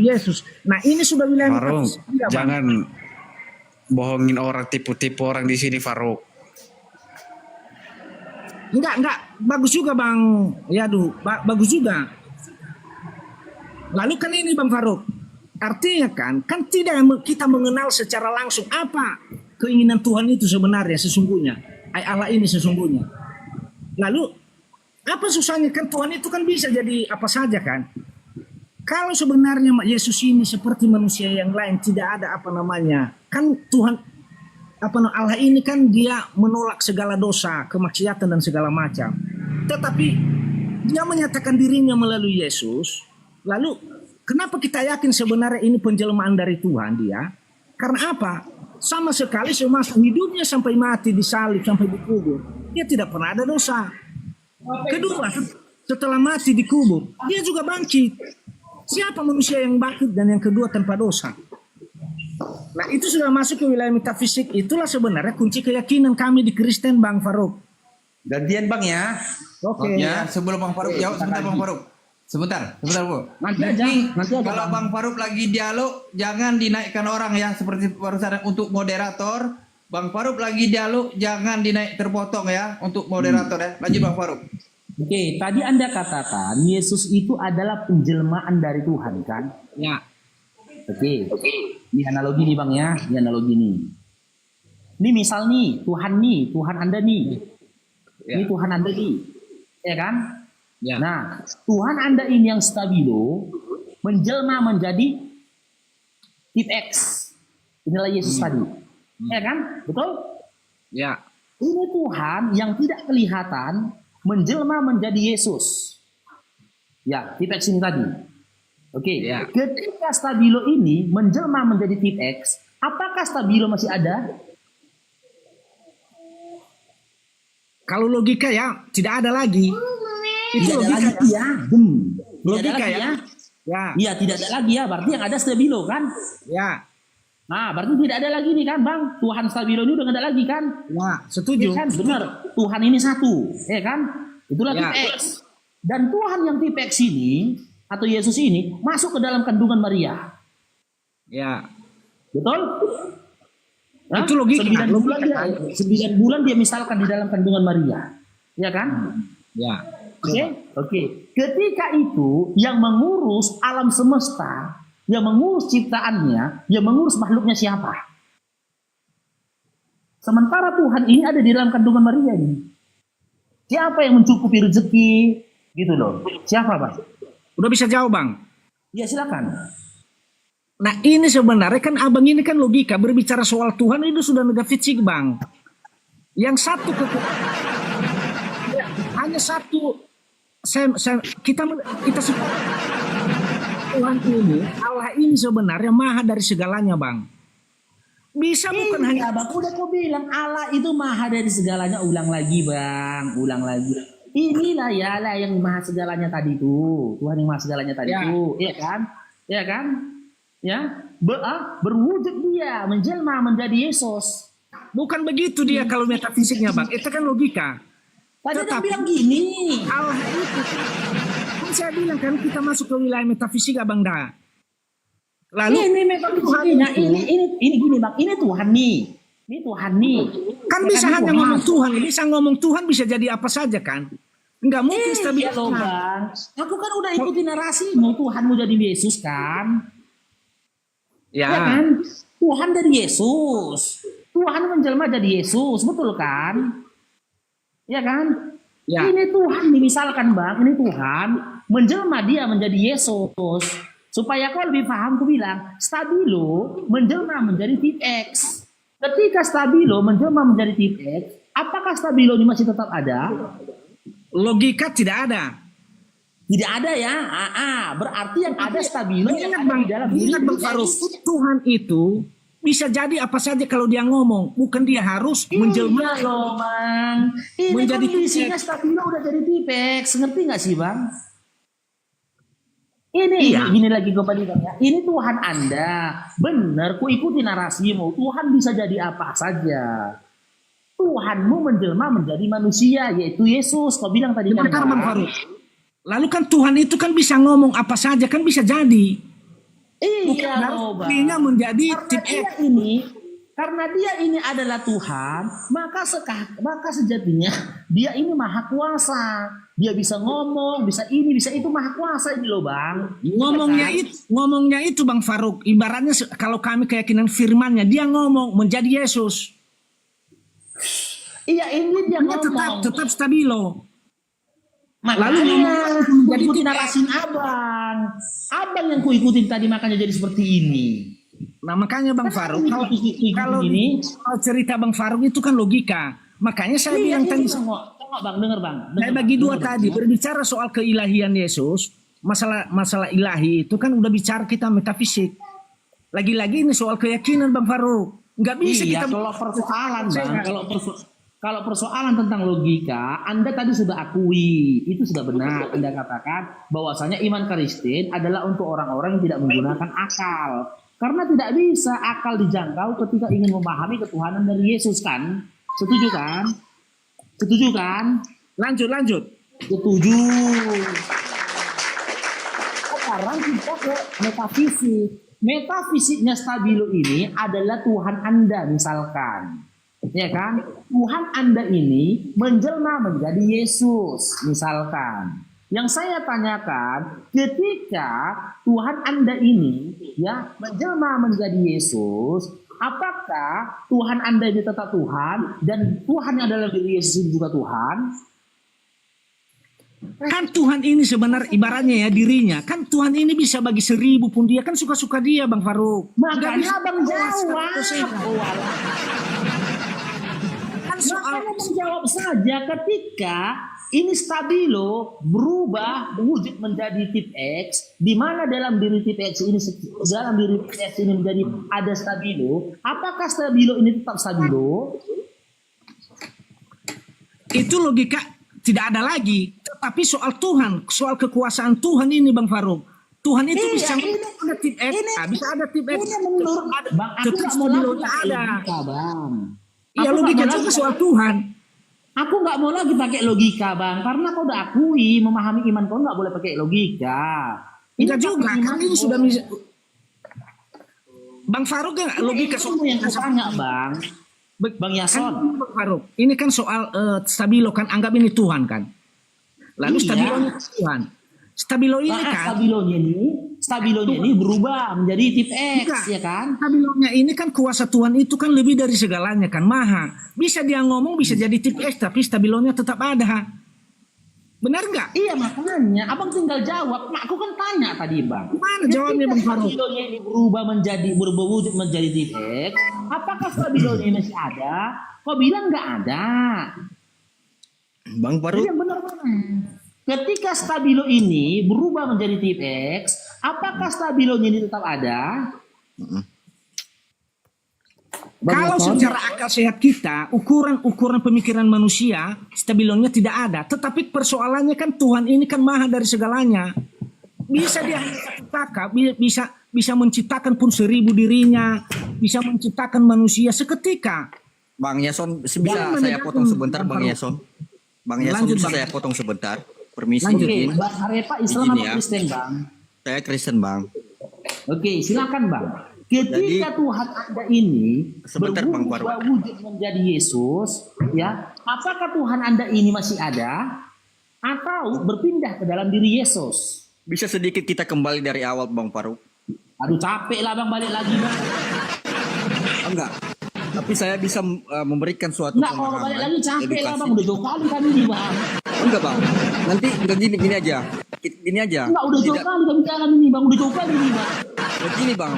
Yesus. Nah ini sudah wilayah Faruk, metafisik dia, Bang. jangan bohongin orang, tipu-tipu orang di sini, Faruk. Enggak, bagus juga Bang. Ya bagus juga. Lalu kan ini Bang Faruk, artinya kan tidak kita mengenal secara langsung apa keinginan Tuhan itu sebenarnya sesungguhnya. Allah ini sesungguhnya. Lalu apa susahnya, kan Tuhan itu kan bisa jadi apa saja kan. Kalau sebenarnya Yesus ini seperti manusia yang lain, tidak ada apa namanya, kan Tuhan Allah ini kan dia menolak segala dosa, kemaksiatan dan segala macam. Tetapi dia menyatakan dirinya melalui Yesus. Lalu kenapa kita yakin sebenarnya ini penjelmaan dari Tuhan dia? Karena apa? Sama sekali semasa hidupnya sampai mati disalib, sampai dikubur, dia tidak pernah ada dosa. Kedua, setelah mati dikubur, dia juga bangkit. Siapa manusia yang bangkit dan yang kedua tanpa dosa? Nah itu sudah masuk ke wilayah metafisik. Itulah sebenarnya kunci keyakinan kami di Kristen, Bang Faruk. Gantian Bang ya. Oke. Ya, sebelum Bang Faruk jawab sebentar Bang Faruk. Sebentar Bu. Nanti aja. Kalau Bang Faruk lagi dialog, jangan dinaikkan orang ya, seperti barusan untuk moderator. Bang Faruk lagi dialog, jangan dinaik terpotong ya untuk moderator ya. Lanjut Bang Faruk. Oke, tadi Anda katakan Yesus itu adalah penjelmaan dari Tuhan kan? Ya. Oke. Ini analogi nih Bang ya, ini analogi nih. Ini misal nih, Tuhan Anda nih. Ya. Ini Tuhan Anda nih. Ya kan? Ya. Nah, Tuhan Anda ini yang stabilo menjelma menjadi tip X. Inilah Yesus tadi. Ya kan? Betul? Ya. Ini Tuhan yang tidak kelihatan menjelma menjadi Yesus. Ya, tip X ini tadi. Oke, Ya. ketika stabilo ini menjelma menjadi tip X, apakah stabilo masih ada? Kalau logika ya tidak ada lagi. Itu Tidak ada logika lagi ya. Tidak ada Logika lagi ya. Ya. Iya, tidak ada lagi ya. Berarti yang ada stabilo kan? Ya. Nah, berarti tidak ada lagi nih kan, Bang? Tuhan stabilo ini udah nggak ada lagi kan? Ya, Iya setuju. kan? Benar. Tuhan ini satu, ya kan? Itulah Ya. tip X. Dan Tuhan yang tip X ini atau Yesus ini masuk ke dalam kandungan Maria. Ya. Betul? Hah? Itu logika, 9 bulan logika, dia, kan? 9 bulan dia misalkan di dalam kandungan Maria. Ya kan? Ya. Oke. Ketika itu yang mengurus alam semesta, yang mengurus ciptaannya, yang mengurus makhluknya siapa? Sementara Tuhan ini ada di dalam kandungan Maria ini. Siapa yang mencukupi rezeki? Gitu loh. Siapa, Bang? Udah bisa jawab, Bang? Ya silakan. Nah ini sebenarnya kan abang ini kan logika berbicara soal Tuhan itu sudah metafisik Bang. Yang satu hanya satu kita sebut Tuhan ini, Allah ini sebenarnya maha dari segalanya Bang. Bisa bukan hanya Bang, udah kau bilang Allah itu maha dari segalanya. Ulang lagi Bang, ulang lagi. Inilah ya lah yang maha segalanya tadi tuh. Tuhan yang maha segalanya tadi tuh, iya kan? Iya kan? Ya, berwujud dia menjelma menjadi Yesus. Bukan begitu dia kalau metafisiknya Bang. Itu kan logika. Tadi dia bilang gini. Allah itu. Kan saya bilang kan kita masuk ke wilayah metafisik Abang dah. Lalu ini metafisiknya. Ini gini Bang. Ini Tuhan nih. Ini Tuhan nih. Kan bisa hanya ngomong Tuhan. Bisa ngomong Tuhan bisa jadi apa saja kan. Enggak mungkin stabil. Iya loh Bang. Aku kan udah ikuti narasi. Mau Tuhan mau jadi Yesus kan. Ya. Ya kan? Tuhan dari Yesus. Tuhan menjelma jadi Yesus, betul kan? Ya kan? Ya. Ini Tuhan misalkan Bang, ini Tuhan menjelma dia menjadi Yesus. Supaya kau lebih paham, aku bilang stabilo menjelma menjadi tip X. Ketika stabilo menjelma menjadi tip X, apakah stabilo ini masih tetap ada? Logika tidak ada. Tidak ada ya, berarti yang ada stabilo yang ada di dalam diri Bang Faruk, Tuhan itu bisa jadi apa saja kalau dia ngomong, bukan dia harus menjelma loh Bang. Ini menjadi kondisinya stabilo udah jadi tipex, ngerti nggak sih Bang? Ini gini lagi gue Bang ya. Ini Tuhan Anda, benar, ku ikuti narasimu. Tuhan bisa jadi apa saja. Tuhanmu menjelma menjadi manusia, yaitu Yesus. Kau bilang tadi kan Bang Faruk. Lalu kan Tuhan itu kan bisa ngomong apa saja, kan bisa jadi. Iya, Bang. dirinya menjadi tip Karena dia ini adalah Tuhan, maka sejatinya dia ini maha kuasa. Dia bisa ngomong, bisa ini, bisa itu, maha kuasa ini loh, Bang. ngomongnya itu Bang Faruk, ibaratnya kalau kami keyakinan firmannya, dia ngomong menjadi Yesus. Iya, ini dia Dia ngomong. tetap stabilo. Makanya Lalu ikutin narasi abang. Abang yang kuikutin tadi makanya jadi seperti ini. Nah makanya Bang Faruk, kalau ini cerita Bang Faruk itu kan logika. Makanya saya bilang tadi, tengok Bang, dengar Bang. saya bagi dua tadi, berbicara soal keilahian Yesus, masalah ilahi itu kan udah bicara kita metafisik. Lagi-lagi ini soal keyakinan Bang Faruk. Nggak bisa Iya, kita kalau persoalan Bang, kalau persoalan tentang logika, Anda tadi sudah akui, itu sudah benar. Anda katakan bahwasanya iman Kristen adalah untuk orang-orang yang tidak menggunakan akal. Karena tidak bisa akal dijangkau ketika ingin memahami ketuhanan dari Yesus kan? Setuju kan? Setuju kan? lanjut. Setuju. Sekarang kita ke metafisik. Metafisiknya stabilo ini adalah Tuhan Anda misalkan. Ya kan? Tuhan Anda ini menjelma menjadi Yesus misalkan. Yang saya tanyakan, ketika Tuhan Anda ini ya menjelma menjadi Yesus, apakah Tuhan Anda ini tetap Tuhan dan Tuhan yang adalah diri Yesus ini juga Tuhan? Kan Tuhan ini sebenarnya ibaratnya ya dirinya. Kan Tuhan ini bisa bagi 1000 pun dia kan suka-suka dia Bang Faruk. Makanya Abang jawab. Kan soal Makanya menjawab saja ketika ini stabilo berubah wujud menjadi tip X, di mana dalam diri tip X ini menjadi ada stabilo. Apakah stabilo ini tetap stabilo? itu logika tidak ada lagi. Tapi soal Tuhan, soal kekuasaan Tuhan ini Bang Faruk. Tuhan itu Iya, bisa ini- ada tip X, bisa ada tip X. Ini menurut Bang, aku Tetap nggak mau lagi stabilonya pakai ada. logika, Bang. Iya Aku logika nggak mau juga lagi- soal Tuhan. Aku nggak mau lagi pakai logika, Bang, karena kau udah akui memahami iman kau nggak boleh pakai logika. Enggak juga, pakai kan iman ini sudah kau. bisa. Bang Faruk kan logika Itu soal yang aku tanya, Bang. Bang Yason. Kan, Bang Faruk, ini kan soal stabilo kan, anggap ini Tuhan kan. Lalu Iya. stabilonya Tuhan. Stabilo ini Nah, kan, stabilonya ini berubah menjadi tip X, Enggak. ya kan? stabilonya ini kan kuasa Tuhan itu kan lebih dari segalanya kan, maha. Bisa dia ngomong, bisa jadi tip X, tapi stabilonya tetap ada. Benar nggak? Iya, makanya abang tinggal jawab. Nah, aku kan tanya tadi, Bang. Mana jawabnya Bang Faruk? Stabilonya ini berubah berubah wujud menjadi tip X. Apakah stabilonya ini masih ada? Kau bilang nggak ada. Bang Jadi Faruk, yang benar mana? Ketika stabilo ini berubah menjadi tip X, apakah stabilonya ini tetap ada? Bang Kalau Yason? secara akal sehat kita, ukuran pemikiran manusia, stabilonya tidak ada. Tetapi persoalannya kan Tuhan ini kan maha dari segalanya. Bisa dia menciptakan, bisa menciptakan pun 1000 dirinya, bisa menciptakan manusia seketika. Bang Yason, bisa Jangan saya menegakkan, potong sebentar Bang Bang Faruk. Yason? Bang Yason Lanjut, bisa Bang. saya potong sebentar? Permisi Lanjut. Oke, izin. Bang Arepa Islam Izin atau ya. Kristen, Bang? Saya Kristen Bang. Oke, silakan, Bang. Ketika Jadi- Tuhan Anda ini Sebentar, Bang Faruk. berubah wujud menjadi Yesus, ya, apakah Tuhan Anda ini masih ada atau berpindah ke dalam diri Yesus? Bisa sedikit kita kembali dari awal Bang Faruk? Aduh, capek lah Bang, balik lagi, Bang. Enggak. Tapi saya bisa memberikan suatu Enggak, kalau balik lagi capek lah, Bang. Udah jauh kali kami nih, Bang. Enggak Bang. Nanti enggak gini aja. Gini aja. Enggak, udah jauh Tidak- kali kami jalan ini, Bang. Udah jauh kali nih, Bang. Begini bang.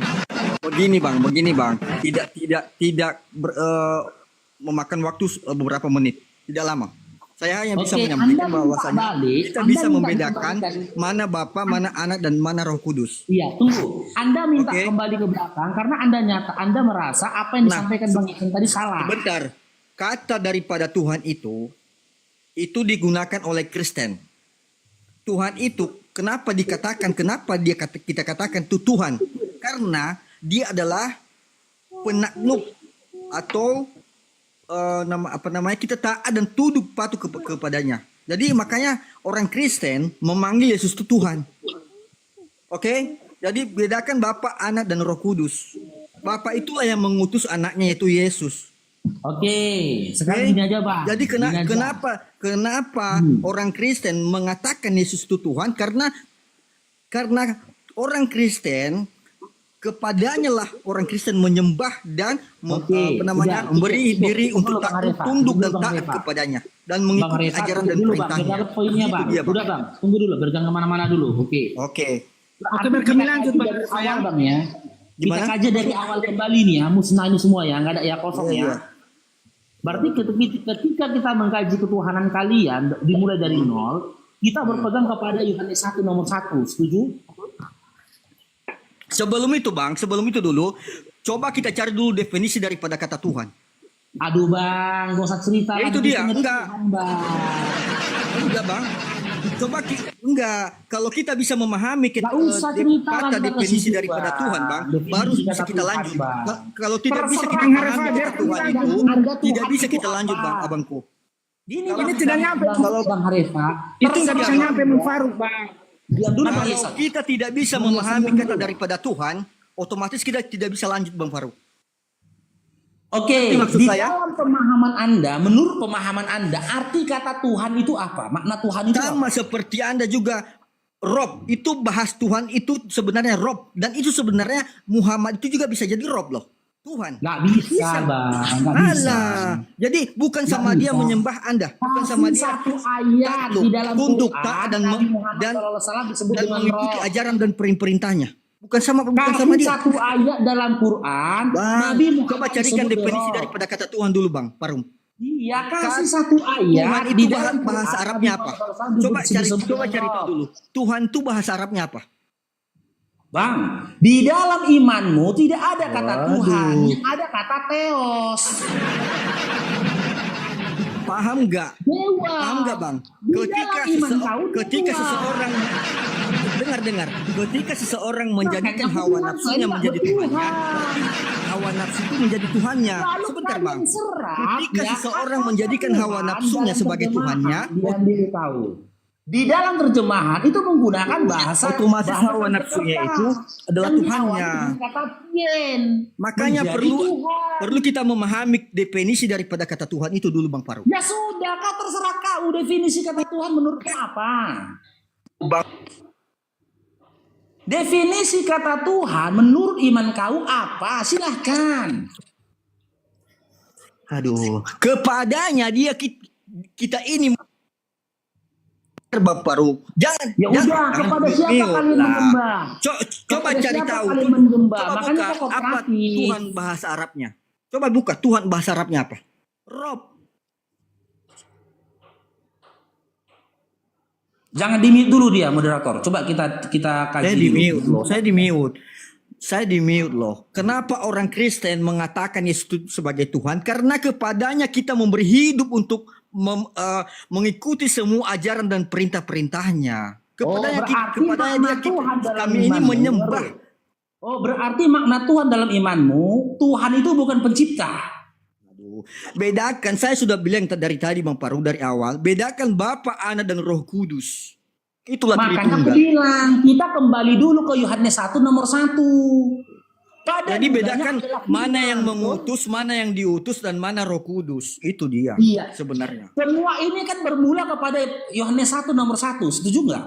Tidak memakan waktu beberapa menit. Tidak lama. Saya hanya bisa Oke, menyampaikan Anda bahwasanya minta balik, kita Anda bisa minta membedakan dikembalikan. mana Bapa, mana Anak, dan mana Roh Kudus. Iya, tunggu. Anda minta Oke. kembali ke belakang karena Anda merasa apa yang Nah, disampaikan Bang Ikan tadi salah. Sebentar. Kata daripada Tuhan itu digunakan oleh Kristen. Tuhan itu kenapa kita katakan itu Tuhan? Karena dia adalah penakluk atau kita taat dan tunduk patuh kepadanya. Jadi makanya orang Kristen memanggil Yesus itu Tuhan. Oke? Jadi bedakan Bapa, Anak, dan Roh Kudus. Bapa itulah yang mengutus anaknya yaitu Yesus. Oke, sekarang Oke? gini aja Bang. Jadi Gini aja. kenapa orang Kristen mengatakan Yesus itu Tuhan? Karena orang Kristen kepadanya lah orang Kristen menyembah dan Oke, udah, memberi cukup, diri cukup untuk dulu, Bang takut, Arifah. tunduk dan Dulu, Bang taat Arifah. kepadanya dan Bang mengikuti Reza, ajaran tunggu dan dulu Bang, perintahnya. biar dapat poinnya Bang. Itu dia, Bang. Udah Bang, tunggu dulu, jangan kemana-mana dulu. Oke. Oke. Oke, biar kami lanjut, Bang. Dari awal Bang ya. Kita Gimana? kaji dari awal kembali nih ya, musnah ini semua ya, nggak ada ya kosong Iya, ya. iya. Berarti ketika kita mengkaji ketuhanan kalian dimulai dari nol, kita berpegang kepada Yohanes 1 nomor 1, setuju? Sebelum itu dulu, coba kita cari dulu definisi daripada kata Tuhan. Aduh Bang, gak usah cerita. Ya, itu lagi, dia, Tuhan enggak. Tuhan, Bang. Enggak, Bang. Enggak. Kalau kita bisa memahami Nggak usah cerita kata lagi definisi situ, daripada Bang. Tuhan, Bang, Definisi baru bisa kata kita Tuhan, lanjut. Bang. Kalau tidak bisa kita Terserah, pahami Biar kata Tuhan kita itu, harga tidak Tuhan bisa itu kita lanjut, apa? Bang, abangku. Ini Ini tidak nyampe. Kalau Bang Harefa, Itu nggak bisa nyampe Bang Faruk, Bang. diam dulu Bang Kalau Harefa. kita tidak bisa memahami kata daripada Tuhan, otomatis kita tidak bisa lanjut, Bang Faruk. Oke, Itu maksud di saya. dalam pemahaman Anda, menurut pemahaman Anda, arti kata Tuhan itu apa? Makna Tuhan itu Sama apa? seperti Anda juga, Rob, itu bahas Tuhan itu sebenarnya Rob. Dan itu sebenarnya Muhammad itu juga bisa jadi Rob loh. Tuhan. Nggak bisa, Bang. Nggak bisa. Alah. Jadi bukan sama Nggak dia bisa. menyembah Anda. Bukan sama Kasih dia satu ayat takluk, di dalam tunduk, Quran, taat, dan Nabi Muhammad dan- SAW disebut dan dengan mengikuti roh. ajaran dan perintahnya. Bukan sama Kasih dia. satu ayat dalam Quran, Bang, Nabi Muhammad coba carikan disebut definisi roh. daripada kata Tuhan dulu, Bang Parum. Iya, kasih satu ayat Tuhan di itu dalam bahasa Quran, Arabnya Nabi apa? Muhammad SAW disebut Coba dengan cari roh. tahu dulu. Tuhan itu bahasa Arabnya apa? Bang, di dalam imanmu tidak ada kata Tuhan, yang ada kata Theos. Paham nggak? Dewa. Paham nggak, Bang? Di dalam iman kau Ketika Tuhan. seseorang dengar, ketika seseorang menjadikan Makanya hawa Tuhan nafsunya saya menjadi nggak Tuhannya, bertuhan. hawa nafsu itu menjadi Tuhannya. Lalu Sebentar, kalian Bang. serap, Ketika ya, seseorang kata menjadikan hawa Tuhan nafsunya dalam sebagai terjemahan, Tuhannya, biar dia tahu. Di dalam terjemahan itu menggunakan bahasa otomatis bahasa hawa nafsunya terdekat. itu adalah Dan Tuhannya. diawali dengan kata Tien. makanya Menjadi perlu Tuhan. kita memahami definisi daripada kata Tuhan itu dulu, Bang Paru. Ya sudah, kau terserah kau definisi kata Tuhan menurutmu apa? Bang, Definisi kata Tuhan menurut iman kau apa? Silahkan. aduh, kepadanya dia kita ini Bang Paru. Jangan, Ya udah, kepada siapa kalian menyembah? Coba Kepada cari siapa tahu. kalian menyembah? Coba Makanya buka kau apa kooperatif. Tuhan bahasa Arabnya. Coba buka Tuhan bahasa Arabnya apa? Rob. Jangan di-mute dulu dia moderator. Coba kita kaji Saya dulu. di mute loh. Saya di mute loh. Kenapa orang Kristen mengatakan Yesus itu sebagai Tuhan? Karena kepadanya kita memberi hidup untuk mengikuti semua ajaran dan perintah-perintahnya. Kepadanya berarti kepadanya makna dia Tuhan dalam kami ini imanmu. menyembah. Oh, berarti makna Tuhan dalam imanmu, Tuhan itu bukan pencipta. Aduh, bedakan, saya sudah bilang dari tadi Bang Paru dari awal, bedakan Bapa, Anak dan Roh Kudus. Itulah Makanya aku Tritunggal. bilang, kita kembali dulu ke Yohanes 1 nomor 1. Jadi bedakan mana yang mengutus, mana yang diutus, dan mana Roh Kudus. Itu dia Iya. sebenarnya. Semua ini kan bermula kepada Yohanes 1 nomor 1. Setuju nggak?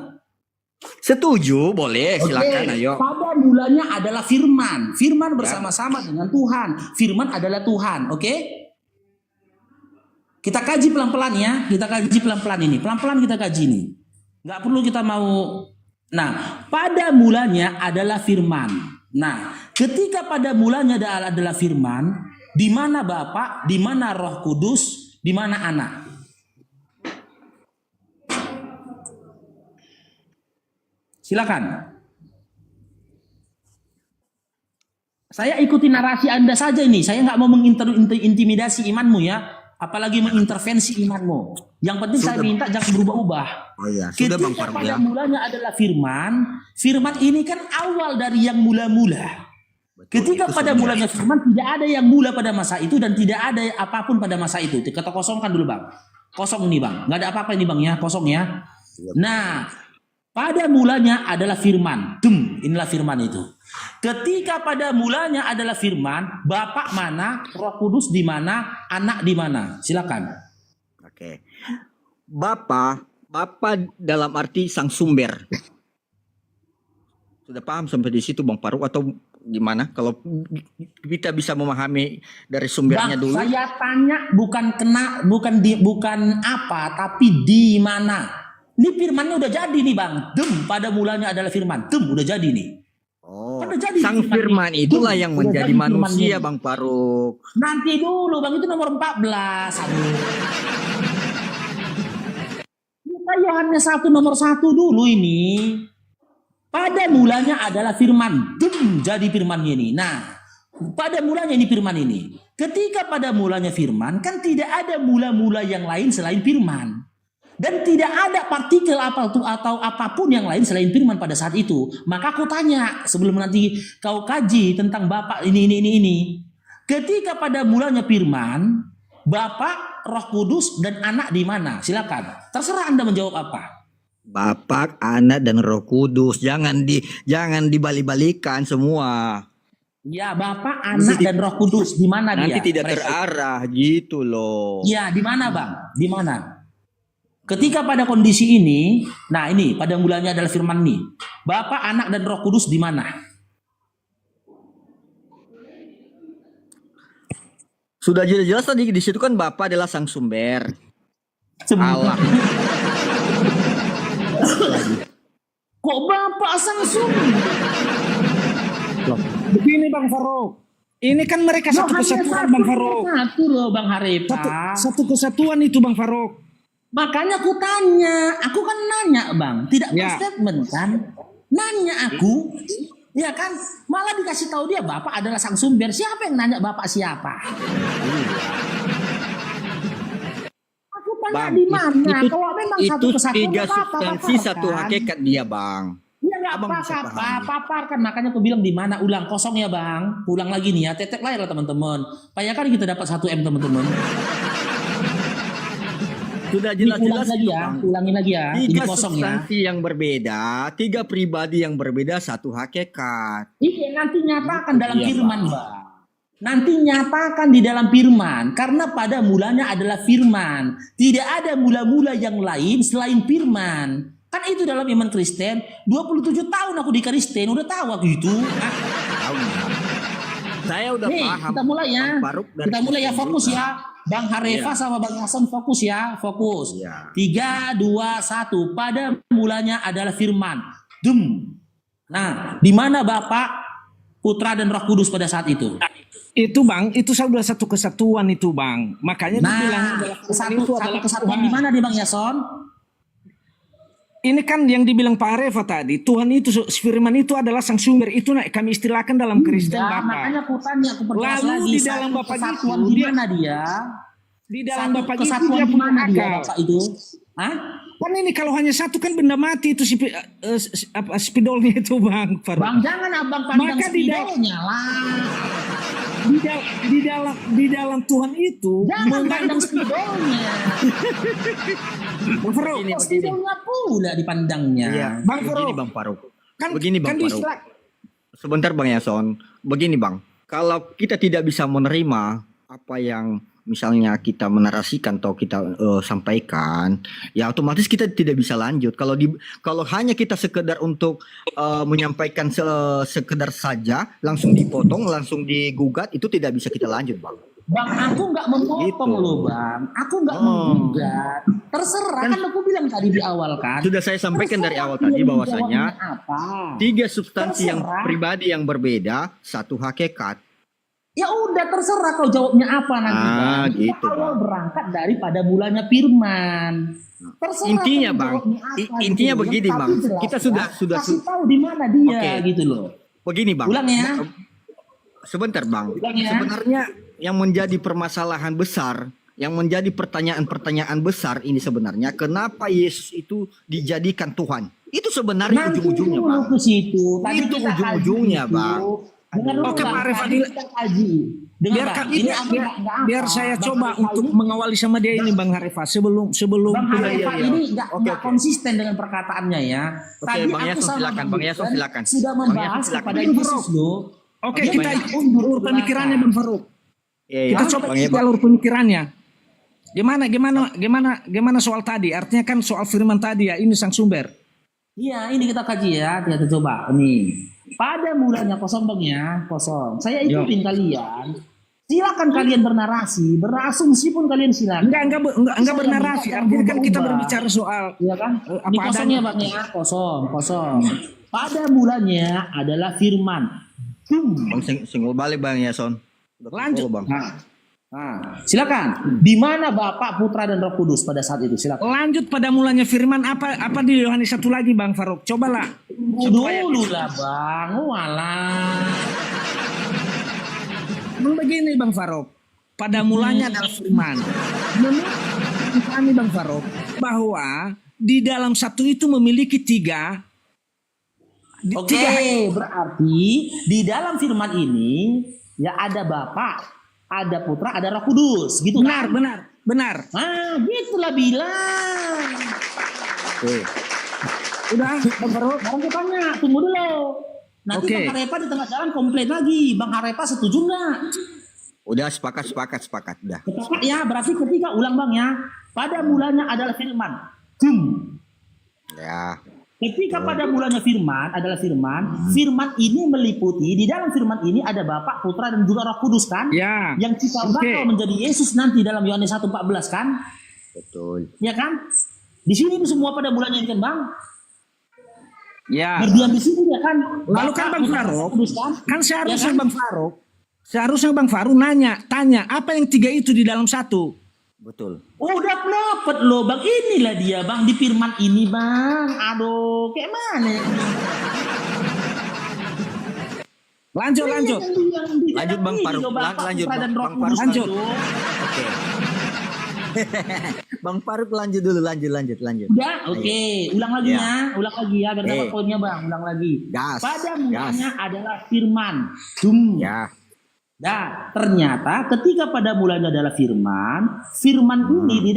Setuju, boleh, silakan Oke, ayo. pada mulanya adalah firman. Firman bersama-sama dengan Tuhan. Firman adalah Tuhan, oke? Kita kaji pelan-pelan ya. Kita kaji pelan-pelan ini. Pelan-pelan kita kaji ini. Nggak perlu kita mau. Nah, pada mulanya adalah firman. Nah, ketika pada mulanya adalah firman, di mana Bapa, di mana Roh Kudus, di mana Anak. Silakan. Saya ikuti narasi Anda saja ini. Saya nggak mau mengintimidasi imanmu ya. Apalagi mengintervensi imanmu. Yang penting saya minta jangan berubah-ubah. Oh iya, sudah Bang Ketika Paru pada ya. mulanya adalah firman. Firman ini kan awal dari yang mula-mula. Ketika itu pada sebenarnya. mulanya firman tidak ada yang mula pada masa itu dan tidak ada apapun pada masa itu. Kita kosongkan dulu Bang. Kosong ini Bang. Nggak ada apa-apa ini Bang ya. Kosong ya. Nah, pada mulanya adalah firman. Inilah firman itu. Ketika pada mulanya adalah firman, Bapa mana, Roh Kudus di mana, Anak di mana? Silakan. Oke. Bapa dalam arti sang sumber. Sudah paham sampai di situ Bang Faruk atau gimana? Kalau kita bisa memahami dari sumbernya Bang, dulu. saya tanya bukan apa, tapi di mana. Ini firmannya udah jadi nih Bang. Pada mulanya adalah firman. Udah jadi nih. Oh, Kan udah jadi sang firman itulah yang Udah menjadi jadi manusia firmannya. Bang Faruk. Nanti dulu Bang, itu nomor 14. Aduh. Kita Yohanes 1 nomor 1 dulu ini. Pada mulanya adalah firman. Jadi firmannya ini. Nah, pada mulanya ini firman ini. Ketika pada mulanya firman, kan tidak ada mula-mula yang lain selain firman. Dan tidak ada partikel atau apapun yang lain selain firman pada saat itu. Maka aku tanya sebelum nanti kau kaji tentang Bapa ini. Ketika pada mulanya firman, Bapa, Roh Kudus dan Anak di mana? Silakan. Terserah Anda menjawab apa. Bapa, Anak dan Roh Kudus. Jangan dibalik-balikan semua. Ya, Bapa, Anak dan Roh Kudus di mana dia? Nanti tidak Mereka. terarah gitu loh. Ya, di mana Bang? Di mana? Ketika pada kondisi ini, nah ini pada mulanya adalah firman nih. Bapa, Anak dan Roh Kudus di mana? Sudah jelas tadi di situ kan Bapa adalah sang sumber. Allah. Kok Bapak sang sumber? Begini Bang Faruk. Ini kan mereka satu kesatuan Bang Faruk. Satu loh Bang Harepa. Satu kesatuan itu Bang Faruk. Makanya aku tanya, aku kan nanya Bang, tidak Ya. statement kan? Nanya aku, ya kan? Malah dikasih tahu dia Bapak adalah sang sumber. Siapa yang nanya Bapak siapa? Aku tanya Bang, di mana? itu, Kalau memang itu satu kesatuan, tiga apa-apa, substansi paparkan. satu hakikat dia Bang. Ya nggak Abang bisa apa-apa, pahami. paparkan. Makanya aku bilang di mana, ulang kosong ya Bang. Ulang lagi nih ya, tetek layar lah teman-teman. Supaya kan kita dapat 1 M teman-teman. Sudah Ini ulang jelas-jelas lagi itu, ya, Bang. ulangin lagi ya. Ini Tiga kosong ya. substansi yang berbeda, tiga pribadi yang berbeda, satu hakikat. Iya, nanti nyatakan dalam Iya, firman, Bang. Nanti nyatakan di dalam firman. Karena pada mulanya adalah firman. Tidak ada mula-mula yang lain selain firman. Kan itu dalam iman Kristen. 27 tahun aku di Kristen. Udah tahu aku itu. Tahu nggak? Saya udah Nih, paham. kita mulai ya. Bang Faruk dari Kita mulai ya, Kristen fokus juga. ya. Bang Harefa sama Bang Hasan fokus ya. Fokus. Iya. 3, 2, 1. Pada mulanya adalah firman. Nah, di mana Bapak, Putra dan Roh Kudus pada saat itu? Itu Bang, itu sudah satu kesatuan itu Bang. Makanya dibilang Nah, adalah Tuhan satu itu adalah kesatuan Tuhan. di mana nih Bang Yason? Ini kan yang dibilang Pak Arefa tadi, Tuhan itu firman itu adalah sang sumber. Itu kami istilahkan dalam Kristen Ya, Bapak. makanya aku tanya, aku perjelas Lalu lagi. di dalam Satu Bapak kesatuan itu, di dia- mana dia? Di dalam Satu Bapak itu kesatuan dia di punya mana dia akal. Bapak itu? Hah? Kan ini kalau hanya satu kan benda mati itu spidolnya itu Bang Faruk. Bang, jangan abang pandang Maka di dalam- spidolnya lah. Di dalam Tuhan itu Jangan pandang spidolnya. Bang Faruk, Begini, begini. Spidolnya pula dipandangnya. Iya, Bang begini Faruk. Bang Faruk. kan Begini Bang kan Faruk. diistilah- Sebentar Bang Yason. Begini Bang, kalau kita tidak bisa menerima apa yang misalnya kita menarasikan atau kita sampaikan, ya otomatis kita tidak bisa lanjut. Kalau hanya kita sekedar untuk menyampaikan sekedar saja, langsung dipotong, langsung digugat, itu tidak bisa kita lanjut Bang. Bang, aku nggak memotong Gitu. loh Bang. Aku nggak menggugat. Terserah, kan aku bilang tadi di awal kan. Sudah saya sampaikan dari awal Terserah tadi pilih bahwasanya jawabnya apa. tiga substansi yang Terserah. pribadi yang berbeda, satu hakikat. Ya udah terserah kau jawabnya apa nanti Ah, Bang. Kita gitu, awal Bang. berangkat daripada mulanya firman. Terserah Intinya, kau Bang, jawabnya apa, intinya gitu. begini, Yang Bang. tapi jelas Kita ya, sudah- kasih tahu di mana dia Oke. gitu loh. Begini Bang. Ulang ya. Sebentar Bang. Ulang ya. Sebenarnya yang menjadi permasalahan besar, yang menjadi pertanyaan-pertanyaan besar ini sebenarnya kenapa Yesus itu dijadikan Tuhan? Itu sebenarnya Nanti ujung-ujungnya dulu Bang. ke situ. Tadi Itu kita kaji ujung-ujungnya, itu. Bang. Dengar dulu, Oke, Bang. Pak Arif Tadi Fadil. kita kaji. Dengar, Biar, Bang. ini, apa, biar, nggak apa. biar saya Bang coba Harefa untuk ini- mengawali sama dia ini Bang Harefa sebelum Bang Harefa iya. ini nggak Oke, oke. konsisten dengan perkataannya ya. Oke, Tadi Bang aku Yason, sama silakan. Bang Yason, Ruben silakan. sudah Bang membahas Yason, silakan. kepada Yesus loh. Oke, Dia kita banyak undur urut ke pemikirannya belakang. Bang Faruk. Iya, Kita iya. coba Bang Yeba. jalur pemikirannya. Gimana soal tadi? Artinya kan soal firman tadi ya, ini sang sumber. Iya, ini kita kaji ya. Kita coba nih. Pada mulanya kosong Bang ya, kosong. Saya ikutin kalian. Silakan kalian bernarasi, berasumsi pun kalian silakan. Enggak bernarasi. Artinya kan kita berbicara soal Iya kan? apa Ini kosongnya adanya. Bang ya, kosong. Pada mulanya adalah firman. Bang singgul balik Bang Yason. Lanjut. Bang. Nah, silakan. Di mana Bapa, Putra dan Roh Kudus pada saat itu? Silakan. Lanjut pada mulanya firman apa di Yohanes 1 lagi Bang Faruk? Cobalah. Dulu lah Bang, walah. Begini Bang Faruk. Pada mulanya adalah firman. Menurut kami Bang Faruk bahwa di dalam satu itu memiliki tiga. Oke, berarti di dalam firman ini ya ada Bapa, ada Putra, ada Roh Kudus, gitu kan? Benar. Ah, gitulah bilang. Oke. Udah Bang Faruk. Sekarang kita tanya, tunggu dulu. Nanti Oke. Bang Harepa di tengah jalan komplain lagi. Bang Harepa setuju nggak? Udah sepakat udah. Sepakat ya, berarti ketika ulang Bang ya. Pada mulanya adalah firman. Ya. Ketika pada mulanya firman adalah firman, firman ini meliputi, di dalam firman ini ada Bapa, Putra dan juga Roh Kudus kan? Ya. Yang cikal Oke. bakal menjadi Yesus nanti dalam Yohanes 1:14 kan? Betul. Ya kan? Di sini semua pada mulanya ini kan Bang? Ya. Berdiam di sini ya kan? Lalu kan Bang Putra, Faruk, Roh Kudus kan? kan seharusnya Ya kan? Bang Faruk tanya apa yang tiga itu di dalam satu? Betul. Oh, udah dapet loh Bang, inilah dia Bang di firman ini Bang. Aduh, kayak mana ya? Lanjut. Lanjut, Bang Faruk. Lanjut, Bang Faruk. Lanjut. Oke. Bang Faruk lanjut dulu, lanjut. Udah, oke. Ulang lagi Ya. ya, ulang lagi ya, biar dapat poinnya Bang. Ulang lagi. Gas, Pada gas. mulanya adalah firman. Ya. Dan ternyata ketika pada mulanya adalah firman, firman ini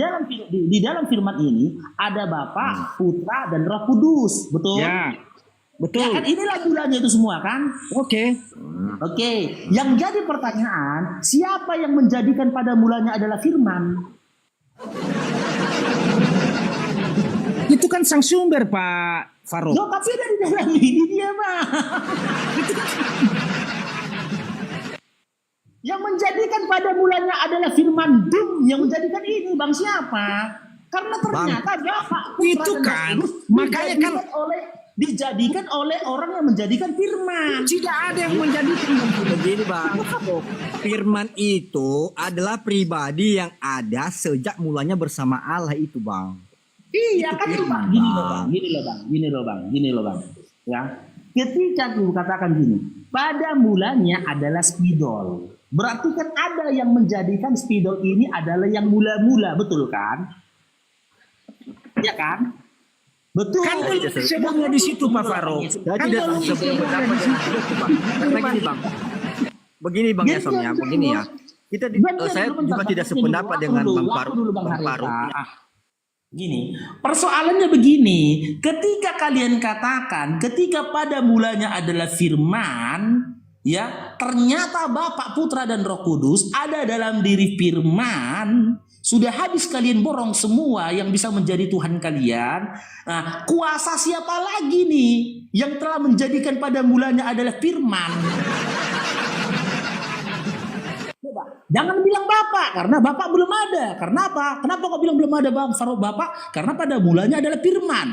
di dalam firman ini ada Bapa, Putra dan Roh Kudus, betul? Ya. Ya Betul. kan inilah mulanya itu semua kan? Oke. Oke, yang jadi pertanyaan, siapa yang menjadikan pada mulanya adalah firman? Itu kan sang sumber Pak Faruk. Loh, tapi dari dalam ini dia Bang. Yang menjadikan pada mulanya adalah firman yang menjadikan ini Bang siapa? Karena ternyata Bapak, Putra, Itu dan Roh kan, Kudus makanya kan dijadikan oleh orang yang menjadikan firman. tidak ada yang menjadikan Begini Bang, firman itu adalah pribadi yang ada sejak mulanya bersama Allah itu Bang. Iya kan itu Bang. Bang. Gini loh Bang. Ya. Ketika aku katakan gini, pada mulanya adalah spidol. Berarti kan ada yang menjadikan spidol ini adalah yang mula-mula, betul kan? Ya kan? Betul. Kan sebelumnya di situ Pak Faruk. Saya Kan tidak belum sependapat dengan itu Bang. Karena gini Bang. Begini Bang Yason ya, begini ya. Saya juga tidak sependapat dengan Bang Faruk. Bang Faruk. Gini, persoalannya begini, ketika kalian katakan, ketika pada mulanya adalah firman, ya, ternyata Bapa, Putra dan Roh Kudus ada dalam diri firman, sudah habis kalian borong semua yang bisa menjadi Tuhan kalian. Nah, kuasa siapa lagi nih yang telah menjadikan pada mulanya adalah firman? Jangan bilang Bapak, karena Bapak belum ada. Karena apa? Kenapa kok bilang belum ada Bang Faruk Bapak? Karena pada mulanya adalah firman.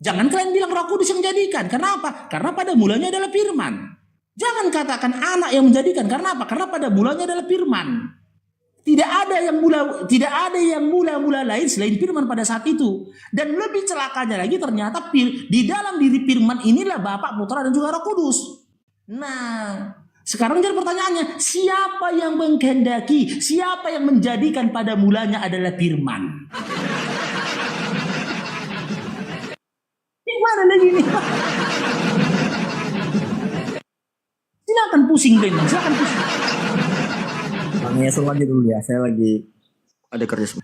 Jangan kalian bilang Roh Kudus yang menjadikan. Karena apa? Karena pada mulanya adalah firman. Jangan katakan anak yang menjadikan. Karena apa? Karena pada mulanya adalah firman. Tidak ada yang mula lain selain firman pada saat itu. Dan lebih celakanya lagi ternyata di dalam diri firman inilah Bapa, Putra dan juga Roh Kudus. Nah, sekarang jadi pertanyaannya, siapa yang mengkehendaki, siapa yang menjadikan pada mulanya adalah firman? Gimana lagi nih? Silakan Silakan pusing Ben, silakan pusing. Bang Yason aja dulu ya, saya lagi ada kerja.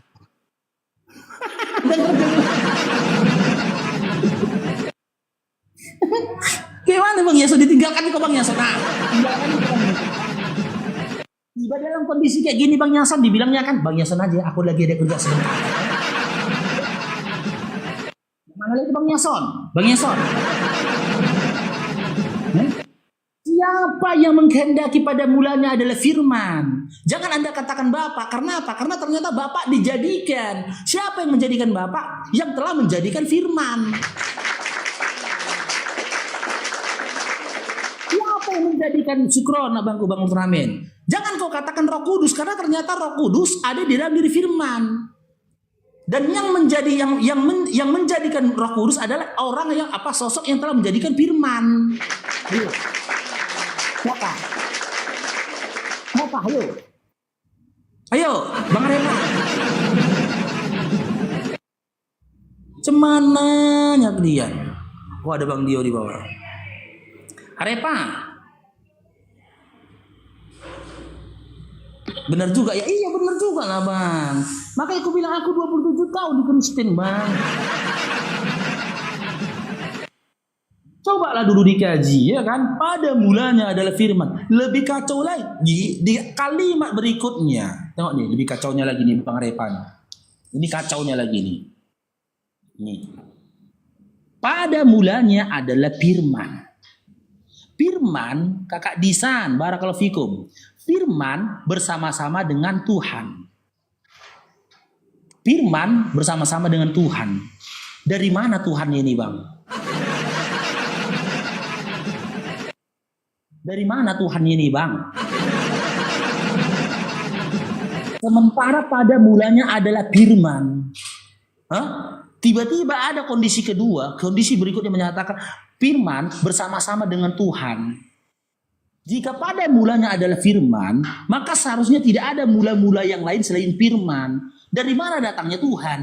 Gimana Bang Yason ditinggalkan kok Bang Yason? Nah, tiba dalam kondisi kayak gini Bang Yason dibilangnya kan Bang Yason aja, aku lagi ada kerja sebentar. Mana lagi Bang Yason? Bang Yason. Siapa yang menghendaki pada mulanya adalah firman. Jangan Anda katakan Bapak. Karena apa? Karena ternyata Bapak dijadikan. Siapa yang menjadikan Bapak? Yang telah menjadikan firman. Siapa yang menjadikan Sukron, Bangku Bang Ultramen? Jangan kau katakan Roh Kudus. Karena ternyata Roh Kudus ada di dalam diri firman. Dan yang menjadikan Roh Kudus adalah orang yang sosok yang telah menjadikan firman. Siapa? Ayo. Ayo, Bang Rema. Cemananya dia. Oh, ada Bang Dio di bawah. Arepa. Benar juga ya? Iya benar juga lah Bang. Makanya aku bilang aku 27 tahun di Kristen Bang. Cobalah dulu dikaji ya kan. Pada mulanya adalah firman. Lebih kacau lagi di kalimat berikutnya. Tengok nih, lebih kacaunya lagi nih Bang Repan. Ini kacaunya lagi nih. Nih. Pada mulanya adalah firman. Firman, Kakak Disan, barakallahu fikum. Firman bersama-sama dengan Tuhan. Firman bersama-sama dengan Tuhan. Dari mana Tuhan ini Bang? Dari mana Tuhan ini Bang? Sementara pada mulanya adalah firman. Tiba-tiba ada kondisi kedua, kondisi berikutnya menyatakan firman bersama-sama dengan Tuhan. Jika pada mulanya adalah firman, maka seharusnya tidak ada mula-mula yang lain selain firman. Dari mana datangnya Tuhan?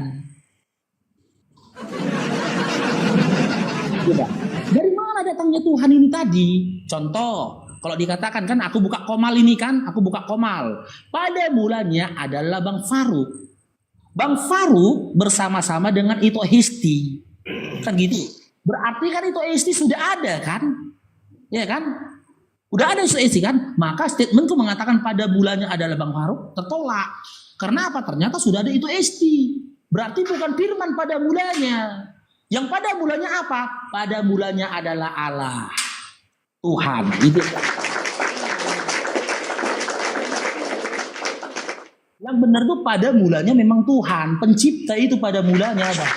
Tidak. Dari mana datangnya Tuhan ini tadi? Contoh, kalau dikatakan kan aku buka komal ini kan, aku buka komal. Pada mulanya adalah Bang Faruk. Bang Faruk bersama-sama dengan Ito Histi. Kan gitu. Berarti kan Ito Histi sudah ada kan? Ya kan? Udah ada Ito Histi kan? Maka statementku mengatakan pada mulanya adalah Bang Faruk tertolak. Karena apa? Ternyata sudah ada Ito Histi. Berarti bukan firman pada mulanya. Yang pada mulanya apa? Pada mulanya adalah Allah. Tuhan. Itu. Yang benar tuh pada mulanya memang Tuhan. Pencipta itu pada mulanya ada.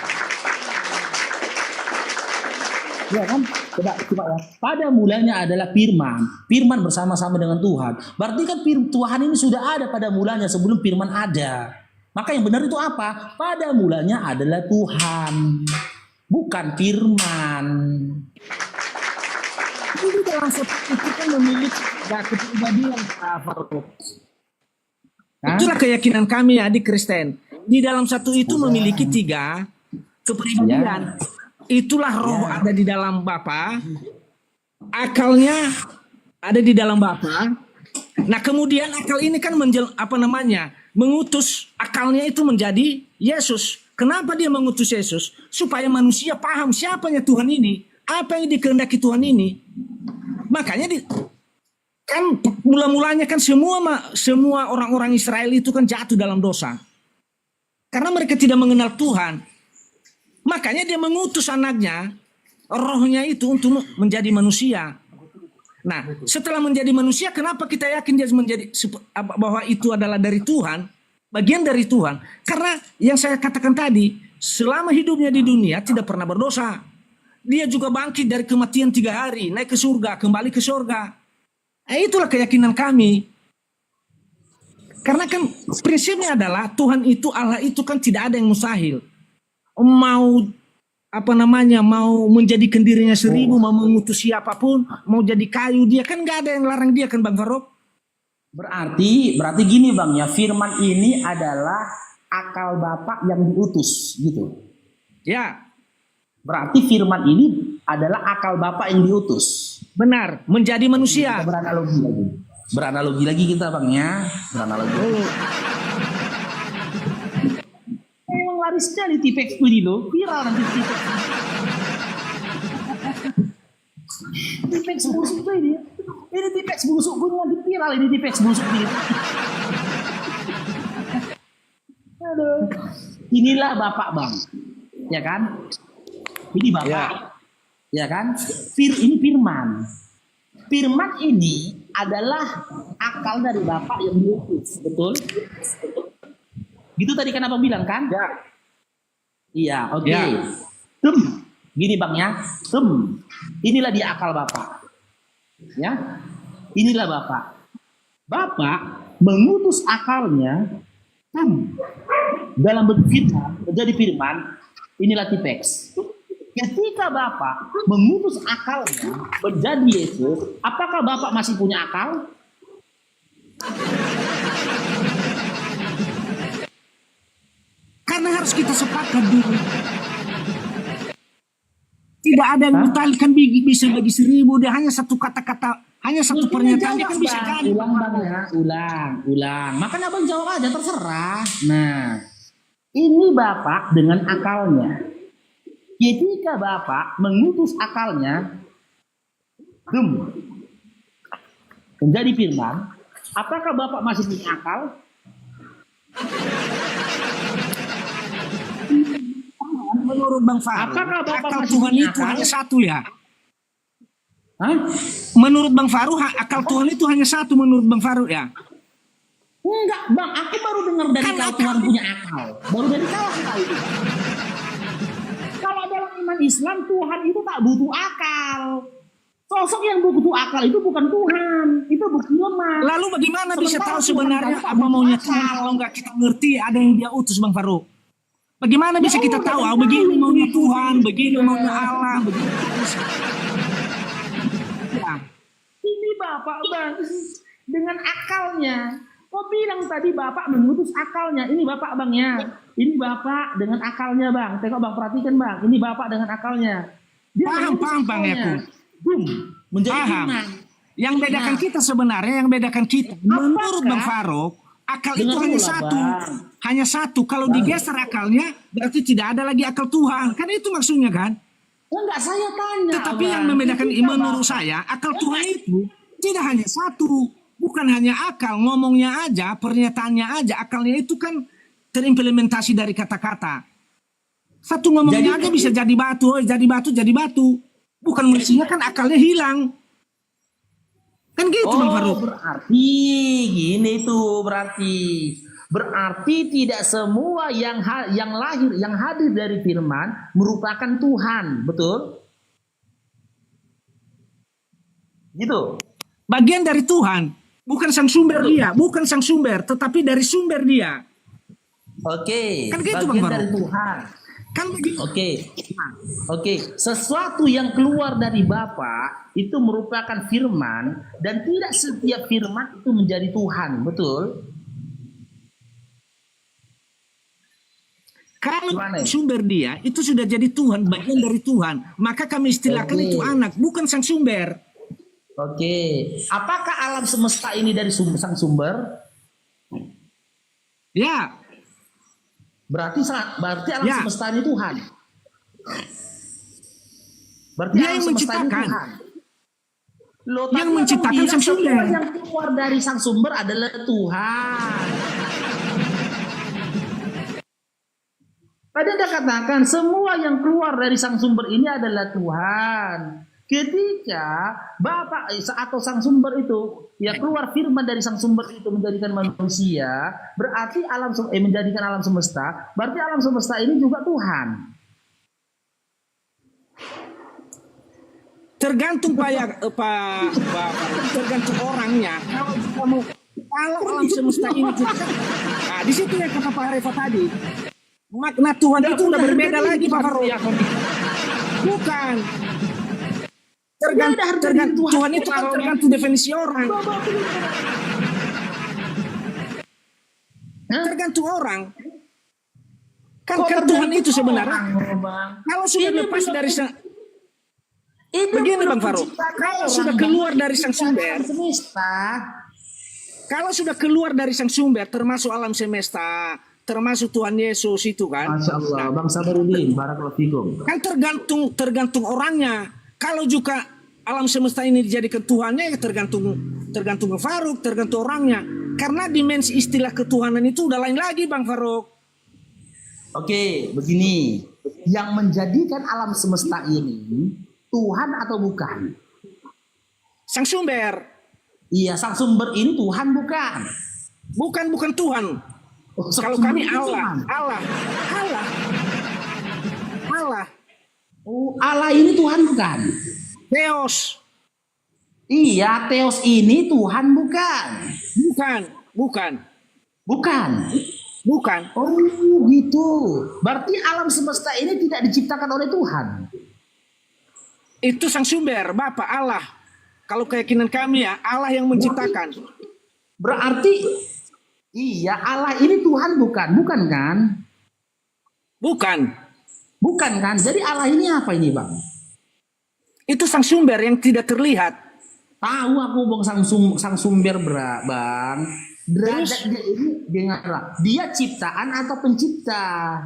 Ya kan? Coba ya. Pada mulanya adalah firman. Firman bersama-sama dengan Tuhan. Berarti kan Tuhan ini sudah ada pada mulanya sebelum firman ada. Maka yang benar itu apa? Pada mulanya adalah Tuhan. Bukan firman. Itu dalam satu itu kan memiliki kepribadian Faruk. Itulah keyakinan kami ya di Kristen. Di dalam satu itu memiliki 3 kepribadian. Itulah roh ada di dalam Bapa. Akalnya ada di dalam Bapa. Nah kemudian akal ini kan mengutus akalnya itu menjadi Yesus. Kenapa dia mengutus Yesus? Supaya manusia paham siapanya Tuhan ini. Apa yang dikehendaki Tuhan ini. Makanya kan mula-mulanya kan semua orang-orang Israel itu kan jatuh dalam dosa. Karena mereka tidak mengenal Tuhan. Makanya dia mengutus anaknya, rohnya itu untuk menjadi manusia. Nah, setelah menjadi manusia, kenapa kita yakin dia bahwa itu adalah dari Tuhan? Bagian dari Tuhan. Karena yang saya katakan tadi, selama hidupnya di dunia tidak pernah berdosa. Dia juga bangkit dari kematian 3 hari, naik ke surga, kembali ke surga. Itulah keyakinan kami. Karena kan prinsipnya adalah Tuhan itu, Allah itu kan tidak ada yang mustahil. Mau menjadikan dirinya 1000, mau mengutus siapapun, mau jadi kayu, dia kan nggak ada yang larang dia kan Bang Faruk. Berarti gini Bang ya, firman ini adalah akal Bapak yang diutus gitu. Ya. Berarti firman ini adalah akal Bapak yang diutus. Benar, menjadi manusia. Kita beranalogi lagi. Beranalogi lagi kita bang ya. Beranalogi. Memang laris sekali Tipex ini loh. Viral nanti Tipex. Tipex busuk tuh ini. Ini Tipex busuk pun lagi viral ini Tipex busuk ini. Aduh. Inilah bapak bang. Ya kan? Ini bapak. Ya kan? Ini firman. Firman ini adalah akal dari Bapak yang diutus, betul? Gitu tadi kan Abang bilang kan? Ya. Iya, oke. Ya. Gini Bang ya. Inilah dia akal Bapak. Ya. Inilah Bapak. Bapak mengutus akalnya dalam bentuk firman, menjadi firman. Inilah Tipex. Ketika Bapak mengutus akalnya menjadi Yesus, apakah Bapak masih punya akal? Karena harus kita sepakat dulu. Tidak ada yang mutalikan bisa bagi 1000. Dia hanya satu kata-kata, hanya satu pernyataan dia kan bisa kali. Ulang bang ya, ulang. Makanya abang jawab aja terserah. Nah, ini Bapak dengan akalnya. Ketika Bapak mengutus akalnya menjadi firman, apakah Bapak masih punya akal? Menurut Bang Faru, Apakah Bapak akal masih Tuhan punya itu akal? hanya satu ya? Hah? Menurut Bang Faru, akal Tuhan itu hanya satu menurut Bang Faru ya? Enggak, Bang. Aku baru dengar dari Kan kau Tuhan punya akal. Baru dari kau aku tahu itu. Kalau dalam iman Islam, Tuhan itu tak butuh akal. Sosok yang butuh akal itu bukan Tuhan. Itu bukti lemah. Lalu bagaimana bisa Sementara tahu Tuhan sebenarnya tak apa butuh maunya akal. Tuhan kalau nggak kita ngerti ada yang dia utus Bang Faru? Bagaimana bisa kita tahu? Begini maunya Tuhan, begini maunya Allah, begini. Ya. Ini Bapak Bang dengan akalnya. Kau bilang tadi Bapak mengutus akalnya. Ini Bapak Bang ya. Ini Bapak dengan akalnya Bang. Tengok Bang, perhatikan Bang. Ini Bapak dengan akalnya. Dia Paham, mengutus paham, Bang akalnya. Yaku. Menjadi Paham. firman. Yang bedakan kita sebenarnya, yang bedakan kita, menurut Bang Faruk, akal itu Dengar hanya dulu lah, satu. Bang. Hanya satu. Kalau digeser akalnya, berarti tidak ada lagi akal Tuhan. Kan itu maksudnya kan? Enggak, saya tanya. Tetapi Bang. yang membedakan Ketika menurut Bapak- saya, akal Tuhan itu tidak hanya satu. Bukan hanya akal, ngomongnya aja, pernyataannya aja. Akalnya itu kan terimplementasi dari kata-kata. Satu ngomongnya aja bisa jadi batu, jadi batu, jadi batu. Bukan mestinya kan akalnya hilang. Kan gitu Bang Faruk. Berarti gini tuh berarti tidak semua yang lahir yang hadir dari firman merupakan Tuhan, betul? Gitu. Bagian dari Tuhan, bukan sang sumber dia, bukan sang sumber, tetapi dari sumber dia. Oke. Kan gitu, bagian Bang Farouk. dari Tuhan. Kan begitu. Oke. Sesuatu yang keluar dari Bapa itu merupakan firman dan tidak setiap firman itu menjadi Tuhan, betul? Kalau Gimana ya? sumber dia itu sudah jadi Tuhan, bagian dari Tuhan, maka kami istilahkan Oke. itu anak, bukan sang sumber. Oke. Apakah alam semesta ini dari sang sumber? Ya, Berarti alam Ya. semesta ini Tuhan. Berarti Dia alam yang semesta ini menciptakan. Tuhan. Loh, Yang tapi menciptakan Abang sang bilang sumber. semua yang keluar dari sang sumber adalah Tuhan. Tadi Anda katakan semua yang keluar dari sang sumber ini adalah Tuhan. Ketika Bapak atau sang sumber itu ya keluar firman dari sang sumber itu menjadikan manusia, berarti menjadikan alam semesta, berarti alam semesta ini juga Tuhan. tergantung tergantung orangnya. Kalau kita mau alam semesta ini kita, nah di situ yang kata Pak Arifah tadi, makna Tuhan itu udah berbeda lagi Pak Faruk. Bukan. Tergantung Tuhan itu kan tergantung definisi orang. Tergantung orang. Kan Tuhan itu sebenarnya kalau sudah lepas dari Ini Begini, belum Bang Farouk, menciptakan kalau orang, sudah Bang. keluar dari sang Menciptakan sumber, alam semesta. kalau sudah keluar dari sang sumber, termasuk alam semesta, termasuk Tuhan Yesus itu kan, Masya Allah, Bang Sabarudin, barakallahu fikum. kan tergantung orangnya. Kalau juga alam semesta ini dijadikan Tuhannya, ya tergantung Farouk, tergantung orangnya. Karena dimensi istilah ketuhanan itu udah lain lagi, Bang Farouk. Oke, begini. Yang menjadikan alam semesta ini Tuhan atau bukan? Sang sumber, Iya, sang sumber ini Tuhan bukan? bukan Tuhan. Oh, sang Kalau sumber kami ini Tuhan. Allah. Oh, Allah ini Tuhan bukan? Theos, Iya, Theos ini Tuhan bukan? bukan. Bukan. Oh, gitu. Berarti alam semesta ini tidak diciptakan oleh Tuhan. Itu sang sumber, Bapak Allah. Kalau keyakinan kami ya, Allah yang menciptakan. Berarti iya, Allah ini Tuhan bukan kan? Bukan kan? Jadi Allah ini apa ini, Bang? Itu sang sumber yang tidak terlihat. Tahu aku Bang sang sumber Bang. Derajat dia ini dengarlah. Dia ciptaan atau pencipta?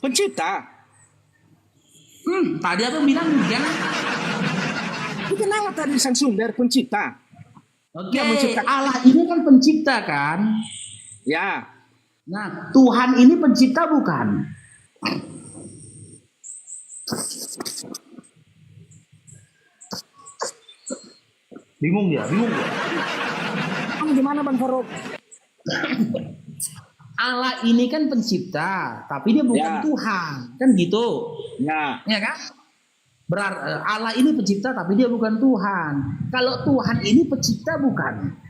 Pencipta. Tadi apa bilang dia? Kenapa tadi sang sumber pencipta? Oke, Dia menciptakan. Allah ini kan pencipta kan? Ya, Nah, Tuhan ini pencipta bukan? Bingung ya? kamu gimana Bang Farouk? Allah ini kan pencipta, tapi dia bukan Ya. Tuhan, kan gitu? Ya, Ya kan? Allah ini pencipta, tapi dia bukan Tuhan. Kalau Tuhan ini pencipta bukan?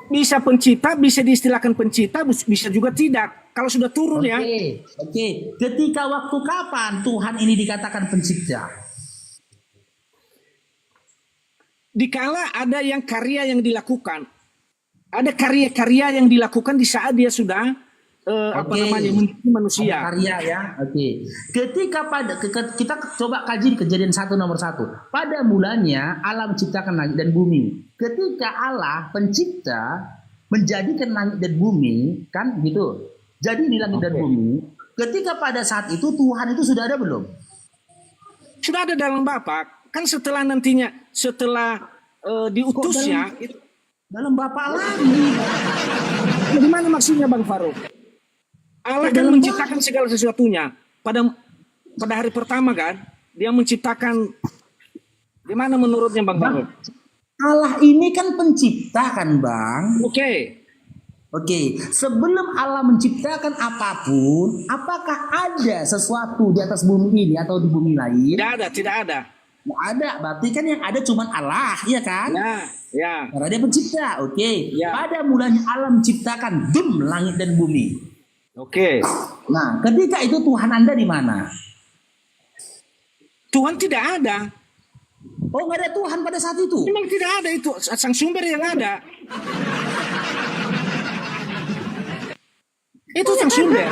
bisa pencipta, bisa diistilahkan pencipta, bisa juga tidak. Kalau sudah turun ya, Oke. Ketika waktu kapan Tuhan ini dikatakan pencipta? dikala ada yang karya yang dilakukan, ada karya-karya yang dilakukan di saat dia sudah menjadi manusia. Karya ya. Oke. Ketika kita coba kaji kejadian 1 nomor 1. Pada mulanya Allah menciptakan langit dan bumi. Ketika Allah pencipta menjadikan langit dan bumi, kan gitu. Jadi di langit dan bumi. Ketika pada saat itu Tuhan itu sudah ada belum? Sudah ada dalam Bapa, kan setelah nantinya diutusnya, Dalam Bapa lagi. gimana maksudnya Bang Farouk? Allah kan menciptakan segala sesuatunya pada hari pertama kan, dia menciptakan. Gimana menurutnya Bang Farouk? Allah ini kan pencipta kan Bang? Oke, Sebelum Allah menciptakan apapun, apakah ada sesuatu di atas bumi ini atau di bumi lain? tidak ada. Nggak ada, berarti kan yang ada cuma Allah, iya kan? Ya. Karena dia pencipta, oke. Ya. Pada mulanya Allah menciptakan langit dan bumi. Oke. Nah, ketika itu Tuhan Anda di mana? Tuhan tidak ada. Oh, nggak ada Tuhan pada saat itu. Memang tidak ada, itu sang sumber yang ada. Itu sang sumber.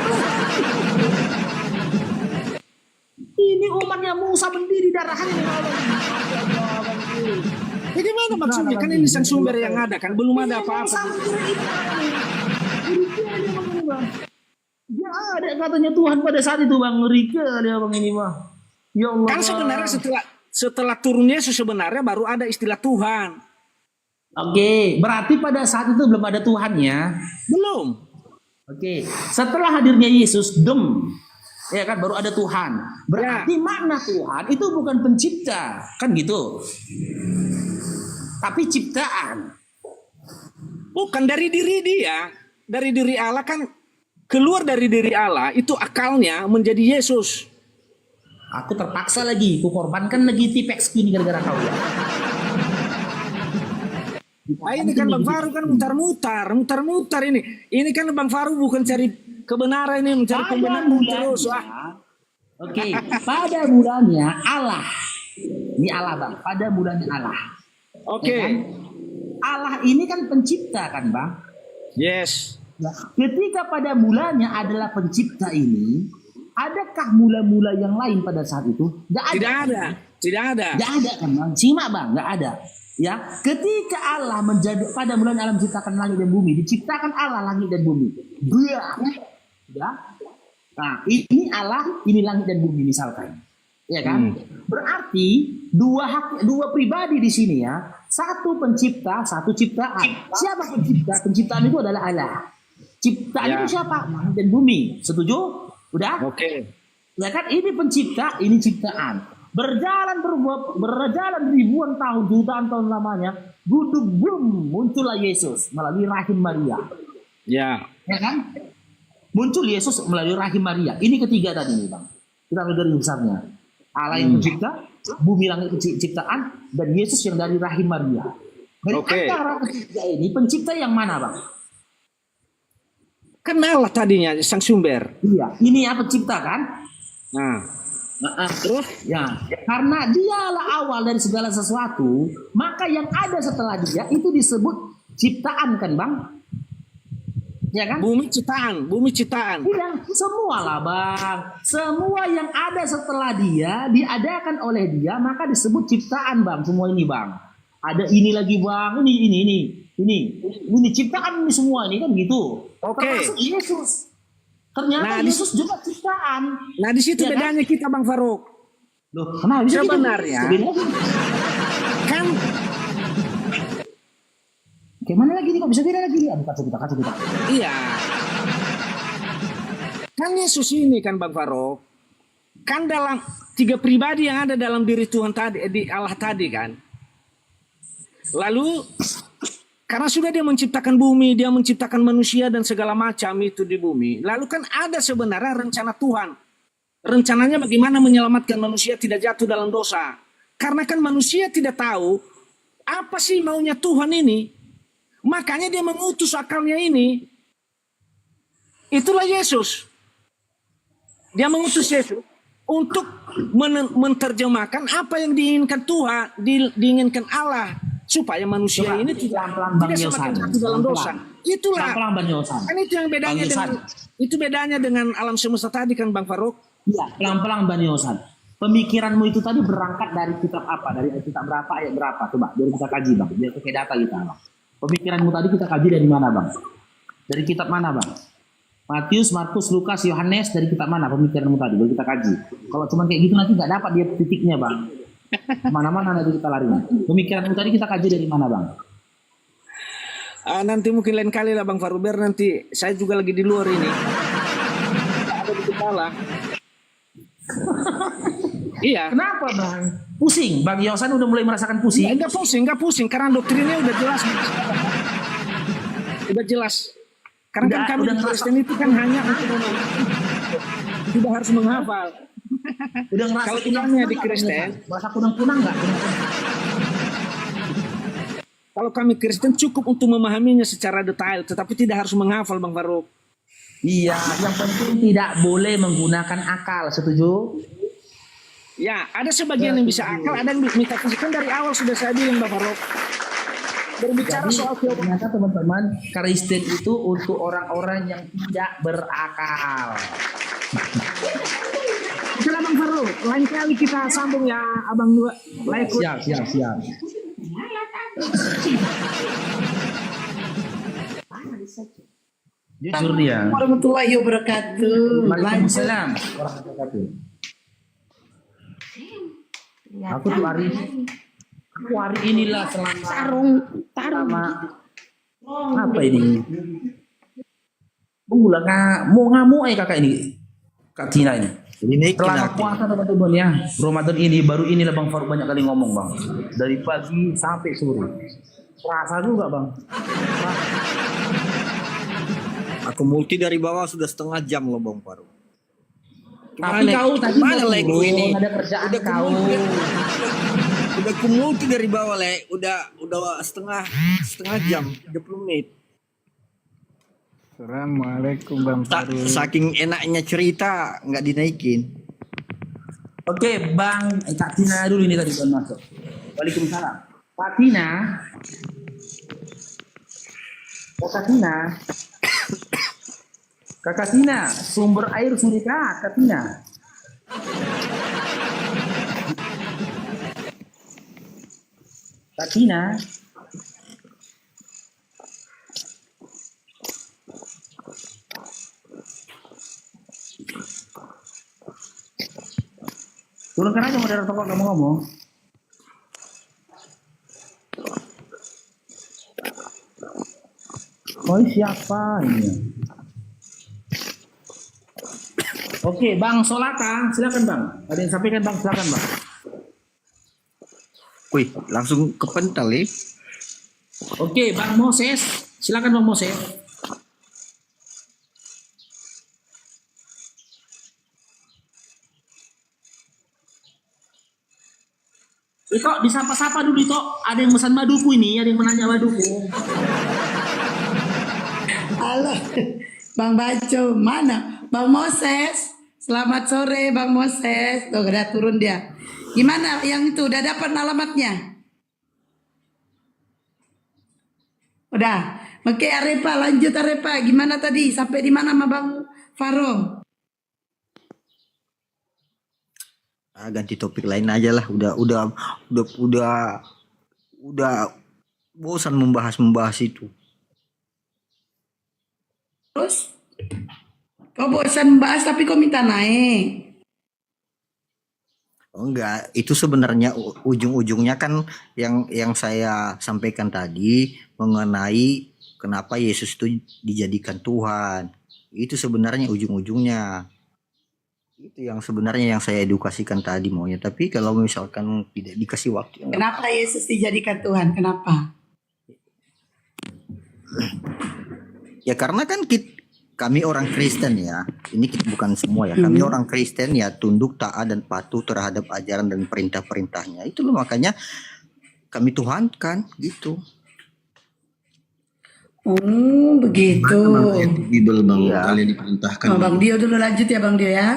Ini umatnya Musa berdiri darahannya. Jadi mana maksudnya? Kan ini sang sumber yang ada kan, belum ada apa-apa. Ya ada katanya Tuhan pada saat itu Bang, Rika dia Bang ini mah. Ya Allah. Kan sebenarnya setelah turun Yesus sebenarnya baru ada istilah Tuhan. Oke, berarti pada saat itu belum ada Tuhannya. Belum. Oke, setelah hadirnya Yesus, ya kan baru ada Tuhan. Berarti makna Tuhan itu bukan pencipta, kan gitu. Tapi ciptaan. Bukan dari diri dia, dari diri Allah kan, keluar dari diri Allah itu akalnya menjadi Yesus. Aku terpaksa lagi, ku korbankan lagi tipex ini gara-gara kau ya. Ini kan Bang Farouk kan mutar-mutar ini. Ini kan Bang Farouk bukan cari kebenaran ini, mencari kebenaran terus. Oke, pada mulanya Allah. Ini Allah Bang, pada mulanya Allah. Oke. Ya kan? Allah ini kan pencipta kan Bang? Yes. Nah, ketika pada mulanya adalah pencipta ini, adakah mula-mula yang lain pada saat itu? Nggak ada. Tidak ada. Tidak ada. Nggak ada kan bang, simak bang, nggak ada. Ya, ketika Allah menjadi pada mulanya Allah menciptakan langit dan bumi, diciptakan Allah langit dan bumi. Biar, ya. Nah, ini Allah, ini langit dan bumi misalkan, ya kan? Berarti dua pribadi di sini ya, satu pencipta, satu ciptaan. Siapa pencipta? Penciptaan itu adalah Allah. Ciptaan itu siapa? Langit dan bumi. Setuju? Udah? Oke. Ya kan? Ini pencipta, ini ciptaan. Berjalan ribuan tahun, jutaan tahun lamanya, bum, muncullah Yesus melalui rahim Maria. Ya. Ya kan? Muncul Yesus melalui rahim Maria. Ini ketiga tadi nih bang. Kita lihat dari besarnya. Allah yang pencipta, bumi langit ciptaan, dan Yesus yang dari rahim Maria. Dari antara ketiga ini, pencipta yang mana bang? Kan Allah tadinya sang sumber. Iya, ini apa pencipta kan? Terus? Ya, karena dialah awal dari segala sesuatu, maka yang ada setelah dia itu disebut ciptaan kan bang? Ya kan? Bumi ciptaan. Iya, semua lah bang. Semua yang ada setelah dia diadakan oleh dia, maka disebut ciptaan bang. Semua ini bang. Ada ini lagi bang. Ini ciptaan ini semua ini kan gitu. Oke. Termasuk Yesus. Ternyata Yesus juga ciptaan. Nah di situ Ya bedanya kita Bang Faruk. Loh, kenapa bisa Sebenarnya gitu? kan Gimana lagi nih kok bisa beda lagi nih? Aduh, kacau kita. iya. Kan Yesus ini kan Bang Faruk. Kan dalam tiga pribadi yang ada dalam diri Tuhan tadi, di Allah tadi kan. Lalu karena sudah dia menciptakan bumi, dia menciptakan manusia dan segala macam itu di bumi. Lalu kan ada sebenarnya rencana Tuhan. Rencananya bagaimana menyelamatkan manusia tidak jatuh dalam dosa. Karena kan manusia tidak tahu apa sih maunya Tuhan ini. Makanya dia mengutus akalnya ini. Itulah Yesus. Dia mengutus Yesus untuk menerjemahkan apa yang diinginkan Tuhan, diinginkan Allah. Supaya manusia ini tidak semakin jatuh dalam dosa. Itulah. Kan itu yang bedanya dengan alam semesta tadi kan Bang Faruk. Iya, pelan-pelan Bang Yosan. Pemikiranmu itu tadi berangkat dari kitab apa? Dari kitab berapa, ayat berapa? Coba, biar kita kaji Bang. Biar pakai data kita Bang. Pemikiranmu tadi kita kaji dari mana Bang? Dari kitab mana Bang? Matius, Markus, Lukas, Yohanes, dari kitab mana pemikiranmu tadi? Biar kita kaji. Kalau cuma kayak gitu nanti nggak dapat dia titiknya Bang. Mana-mana nanti kita larinya. Pemikiranmu tadi kita kaji dari mana Bang? Nanti mungkin lain kali lah Bang Faruber, nanti saya juga lagi di luar ini. Ada di kepala. Iya. Kenapa Bang? Pusing. Bang Yosan udah mulai merasakan pusing. Enggak pusing karena doktrinnya udah jelas. Udah jelas. Karena kan kami di Kristen itu kan hanya untuk tidak harus menghafal. Udah ngerasa kalau imamnya di Kristen, merasa kunang-kunang nggak? Kalau kami Kristen cukup untuk memahaminya secara detail, tetapi tidak harus menghafal Bang Faruk. Iya, yang penting tidak boleh menggunakan akal, setuju? Ya, ada sebagian yang bisa akal, ada yang metafisik. Kan dari awal sudah saya bilang Bang Faruk. Berbicara soal ternyata teman-teman, Kristen itu untuk orang-orang yang tidak berakal. Itulah Bang Faruk, lain kali kita sambung ya Abang dua. Siap. Jujur dia. Warahmatullahi wabarakatuh. Waalaikumsalam warahmatullahi wabarakatuh. Aku tuh hari inilah Tarung. Apa ini? Mau ngamuk kakak ini. Kak Tina ini. Selama puasa teman-teman ya. Ramadan ini baru inilah Bang Faruk banyak kali ngomong Bang. Dari pagi sampai sore. Rasa juga Bang. Aku multi dari bawah sudah setengah jam loh Bang Faruk. Tapi kau tadi mana Leko ini? Ada kerjaan Udah kau. Udah kumulti dari bawah Le. Udah setengah jam, 30 menit. Assalamualaikum Bang Faruk. Saking enaknya cerita nggak dinaikin. Oke, Bang Kak Tina dulu ini tadi Bang masuk. Waalaikumsalam. Kak Tina, sumber air surika Kak Tina. Cina. Turunkan aja moderator kalau kamu ngomong. Oh siapa ini? Oke, Bang Solata, silakan Bang. Ada yang sampaikan Bang, silakan Bang. Wih, langsung ke pental ya. Oke, Bang Moses, silakan Bang Moses. Ito, disapa-sapa dulu Ito. Ada yang pesan maduku ini, ada yang menanya maduku. Halo, Bang Baco, mana? Bang Moses, selamat sore Bang Moses. Tuh, udah turun dia. Gimana yang itu, udah dapat alamatnya? Udah. Oke, Arepa, lanjut Arepa. Gimana tadi? Sampai di mana sama Bang Faro? Ganti topik lain aja lah. Udah bosan membahas itu. Terus? Kau bosan bahas tapi kau minta naik. Oh, enggak, itu sebenarnya ujung-ujungnya kan yang saya sampaikan tadi mengenai kenapa Yesus itu dijadikan Tuhan. Itu sebenarnya ujung-ujungnya. Itu yang sebenarnya yang saya edukasikan tadi maunya. Tapi kalau misalkan tidak dikasih waktu, Kenapa Yesus dijadikan Tuhan? Kenapa? ya karena kan kami orang Kristen ya. Ini bukan semua ya. Kami orang Kristen ya tunduk, taat dan patuh terhadap ajaran dan perintah-perintahnya. Itu loh makanya kami tuhankan gitu. Oh, begitu. Ayat di Bible Bang, Iya. kalian diperintahkan. Oh, Bang Dio dulu lanjut ya Bang Dio ya.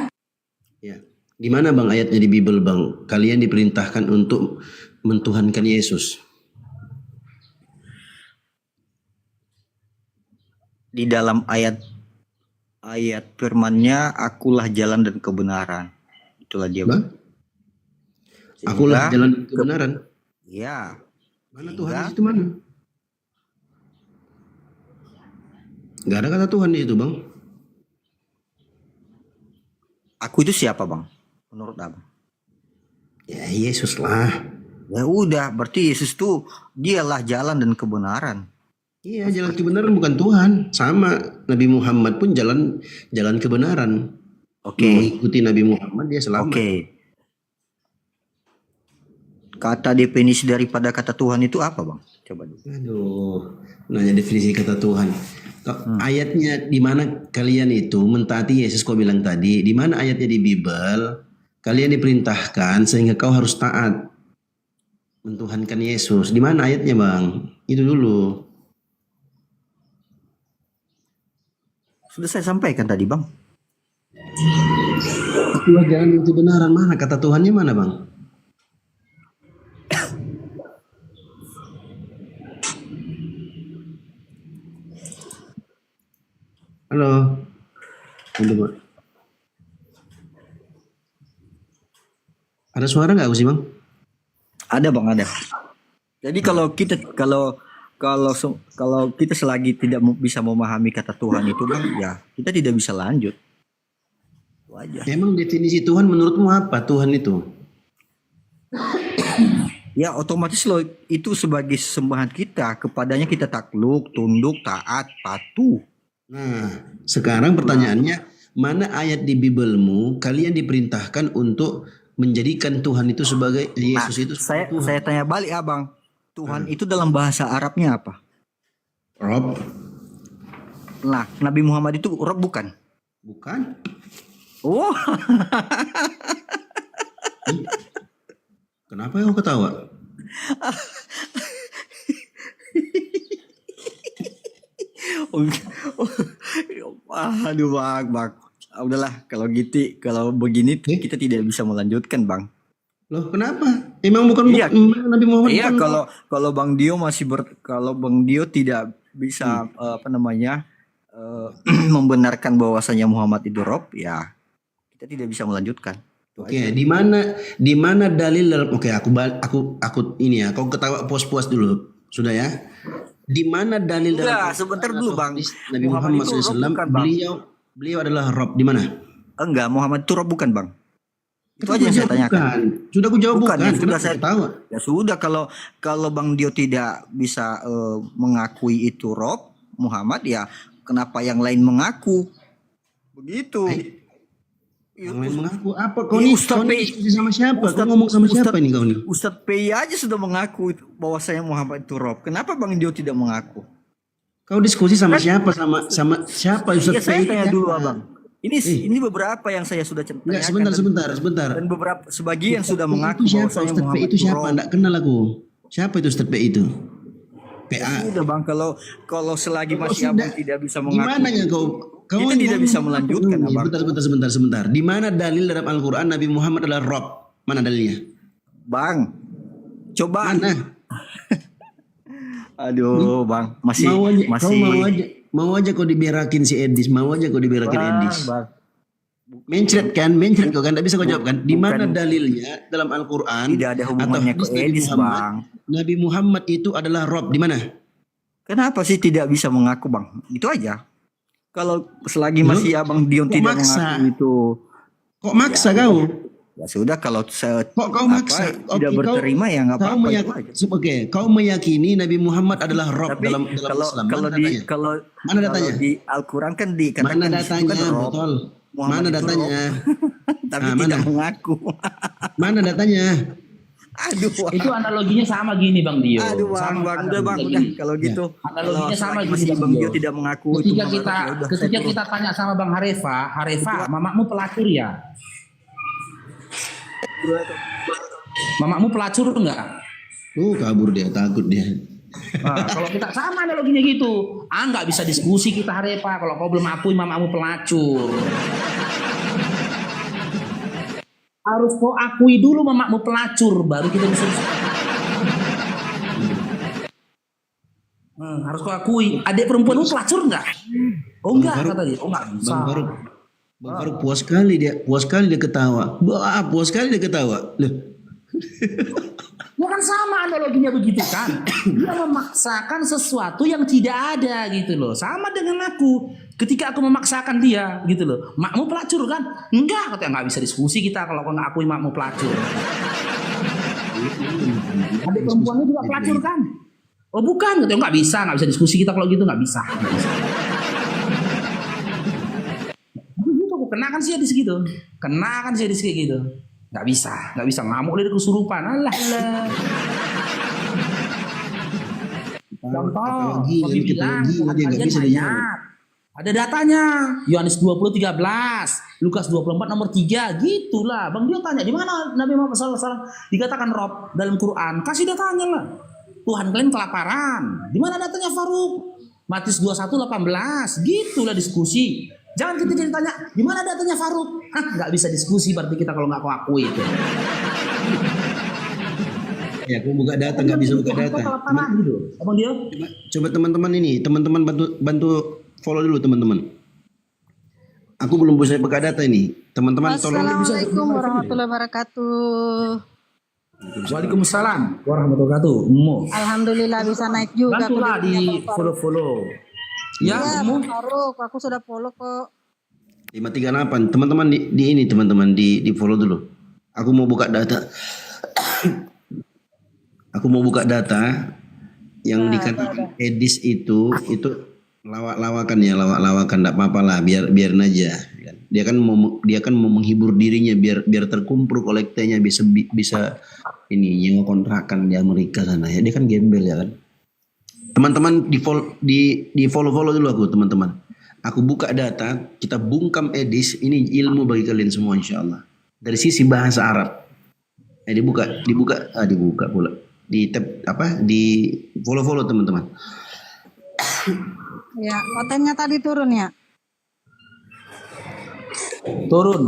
Ya. Di mana Bang ayatnya di Bible Bang? Kalian diperintahkan untuk mentuhankan Yesus. Di dalam ayat firman-Nya, akulah jalan dan kebenaran. Itulah dia. Bang? Akulah Sehingga- jalan kebenaran. Ya. Mana Sehingga- Tuhan di situ mana? Gak ada kata Tuhan di situ Bang. Aku itu siapa bang? Menurut abang? Ya Yesus lah. Ya udah, berarti Yesus tuh dialah jalan dan kebenaran. Iya, jalan kebenaran bukan Tuhan. Sama Nabi Muhammad pun jalan kebenaran. Oke. Mengikuti Nabi Muhammad dia selamat. Oke. Kata definisi daripada kata Tuhan itu apa bang? Coba dulu. Aduh, nanya definisi kata Tuhan. Ayatnya di mana kalian itu mentaati Yesus kau bilang tadi, di mana ayatnya di Bible kalian diperintahkan sehingga kau harus taat mentuhankan Yesus. Di mana ayatnya, Bang? Itu dulu. Sudah saya sampaikan tadi bang. Itulah jalan kebenaran, mana kata Tuhannya mana, Bang? Halo. Udah, Bang. Ada suara nggak sih, Bang? Ada bang, ada. Jadi kalau kita selagi tidak bisa memahami kata Tuhan itu bang, ya kita tidak bisa lanjut. Itu aja. Emang definisi Tuhan menurutmu apa Tuhan itu? Ya otomatis loh itu sebagai sembahan kita, kepadanya kita takluk, tunduk, taat, patuh. Nah, sekarang pertanyaannya, mana ayat di Biblemu kalian diperintahkan untuk menjadikan Tuhan itu sebagai Yesus itu sebagai Tuhan? Saya tanya balik abang, Tuhan itu dalam bahasa Arabnya apa? Rob, Nah, Nabi Muhammad itu Rob bukan? bukan? Oh, Kenapa kau ketawa? aduh bang. Udahlah kalau gitu, kalau begini kita tidak bisa melanjutkan bang. Loh, kenapa? Emang bukan Iya. Nabi Muhammad? Iya, bukan? kalau Bang Dio kalau Bang Dio tidak bisa membenarkan bahwasanya Muhammad itu Rob, ya kita tidak bisa melanjutkan. Itu Oke, di mana dalil dalam oke aku ini ya, kau ketawa puas-puas dulu. Sudah ya? Di mana dalil dalam Enggak, sebentar dulu Bang. Nabi Muhammad itu Rob SAW bukan, Bang. beliau adalah Rob di mana? Enggak, Muhammad itu Rob bukan Bang. Itu aja yang saya tanyakan. Sudah aku jawab bukan. Ya sudah Kenapa saya ketawa? Ya sudah, kalau Bang Dio tidak bisa mengakui itu Rob Muhammad, ya kenapa yang lain mengaku? Begitu. Yang lain mengaku apa? Kau Ini nih Ustaz P. diskusi sama siapa? Kau ngomong sama siapa nih kau nih? Ustadz P aja sudah mengaku bahwa saya Muhammad itu Rob. Kenapa Bang Dio tidak mengaku? Kau diskusi sama siapa? Sama siapa Ya Ustaz saya P? tanya dulu Abang. Ini beberapa yang saya sudah Enggak, tanyakan. sebentar. Dan beberapa sebagian sudah Ustaz P mengaku itu bahwa siapa? saya Ustaz P Muhammad itu siapa? Rob. Enggak kenal aku. Siapa itu Ustaz P itu? PA. Sudah Bang, kalau selagi Kalau masih sudah, Abang tidak bisa mengaku. Gimana ya kau? Kita tidak bisa melanjutkan, Abang. Sebentar. Di mana dalil dalam Al-Quran Nabi Muhammad adalah Rob? Mana dalilnya? Bang, coba. Mana? Aduh, Bang, masih Kau mau aja kau diberakin si Edis, mau aja kau diberakin Edis. Bang. Mencret kau kan, tidak bisa kau jawab kan? Di mana dalilnya dalam Al-Quran? Tidak ada hubungannya atau ke Edis, Bang. Nabi Muhammad itu adalah Rob, di mana? Kenapa sih tidak bisa mengaku, Bang? Itu aja. Kalau selagi masih Abang Dion kok tidak maksa? mengaku itu, Kok maksa kau? ya sudah. Kalau saya Kok kau maksa? tidak berterima ya nggak apa-apa. Itu aja. Oke, kau meyakini Nabi Muhammad adalah Rob Tapi dalam kalau Islam. kalau Mana di datanya? kalau Mana datanya? kalau di Al-Quran kan dikatakan Mana di situ datanya? kan Rob, Betul. Muhammad Mana itu datanya? tapi Ah, tidak mana? mengaku. Mana datanya? Aduh, Itu analoginya sama gini Bang Dio. aduh Bang, Sama udah Bang, udah kalau gitu. Analoginya sama selagi gini, masih Bang Bang Dio. Dio tidak mengaku itu Ketika Muhammad, kita ya udah, saya ketika turun. kita tanya sama Bang Harefa, mamakmu pelacur ya? Mamakmu pelacur enggak? Kabur dia, takut dia. Nah, kalau kita sama analoginya gitu, nggak bisa diskusi kita Harefa kalau kau belum akui mamamu pelacur. Harus kau akui dulu mamamu pelacur, baru kita bisa diskusi. Harus kau akui. Adik perempuanmu pelacur nggak? Oh enggak, kata dia. Oh enggak bisa. Bang Faruk puas sekali dia ketawa. Wah, puas sekali dia ketawa. Loh. Ya kan sama analoginya begitu kan. Dia memaksakan sesuatu yang tidak ada gitu loh. Sama dengan aku. Ketika aku memaksakan dia gitu loh. Makmu pelacur kan? Enggak, katanya nggak bisa diskusi kita kalau kau nggak akui makmu pelacur. Adik perempuannya juga pelacur kan? Oh bukan, katanya nggak bisa diskusi kita kalau gitu nggak bisa. Gitu, aku kenakan sih hadis gitu. Kenakan sih hadis kayak gitu. Nggak bisa ngamuk dari kesurupan. Alah. Contoh, Gila, Nabi kita bilang gila, Tuhan dia nggak kalian bisa banyak. dijawab. Ada datanya. Yohanes 20:13, Lukas 24 nomor 3, gitulah. Bang dia tanya di mana Nabi Muhammad SAW dikatakan Rob dalam Quran? Kasih datanya lah. Tuhan kalian kelaparan. Di mana datanya Faruk? Matius 21:18, gitulah diskusi. Jangan kita jadi tanya, di mana datanya Faruk? Nggak bisa diskusi berarti kita kalau nggak kau akui itu. Ya, aku buka data nggak bisa buka data. Kelaparan gitu. Abang dia? Coba teman-teman bantu follow dulu teman-teman. Aku belum bisa buka data ini. Teman-teman tolong. Assalamualaikum warahmatullahi wabarakatuh. Waalaikumsalam warahmatullahi wabarakatuh. Alhamdulillah bisa naik juga. Bantulah aku di Pak Faruk. follow-follow. Ya, Iya, Ummu. Pak Faruk, aku sudah follow kok. 538. Teman-teman di follow dulu. Aku mau buka data. Aku mau buka data yang dikatakan Edis itu lawak-lawakan ya, lawak-lawakan, enggak apa-apa lah, biarin aja. Dia kan mau menghibur dirinya biar terkumpul kolektenya bisa ini nyewa kontrakan di Amerika sana ya. Dia kan gembel ya kan. Teman-teman di follow dulu aku teman-teman. Aku buka data, kita bungkam Edis, ini ilmu bagi kalian semua insyaallah. Dari sisi bahasa Arab. Dibuka pula. Di tab di follow teman-teman. Ya, kontennya tadi turun ya. Turun.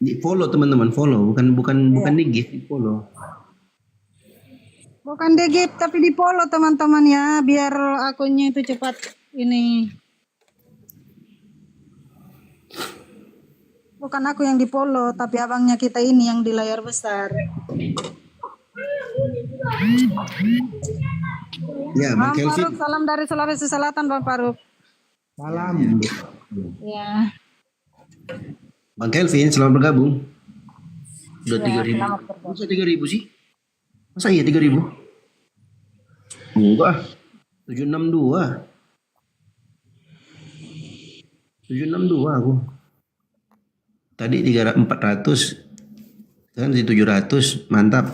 Di follow teman-teman, follow bukan di gift, di follow. Bukan di gift tapi di follow teman-teman ya, biar akunnya itu cepat ini. bukan aku yang di follow, tapi abangnya kita ini yang di layar besar. Ya, Bang Bang Kelvin. Faruk, salam dari Sulawesi Selatan, Bang Faruk. Salam. Ya, Bang Kelvin, selamat bergabung. Sudah ya, 3.000. selamat bergabung. Masa 3.000 sih? Masa iya 3.000? Enggak. 762. 762 aku. Tadi 400. Sekarang di 700. Mantap.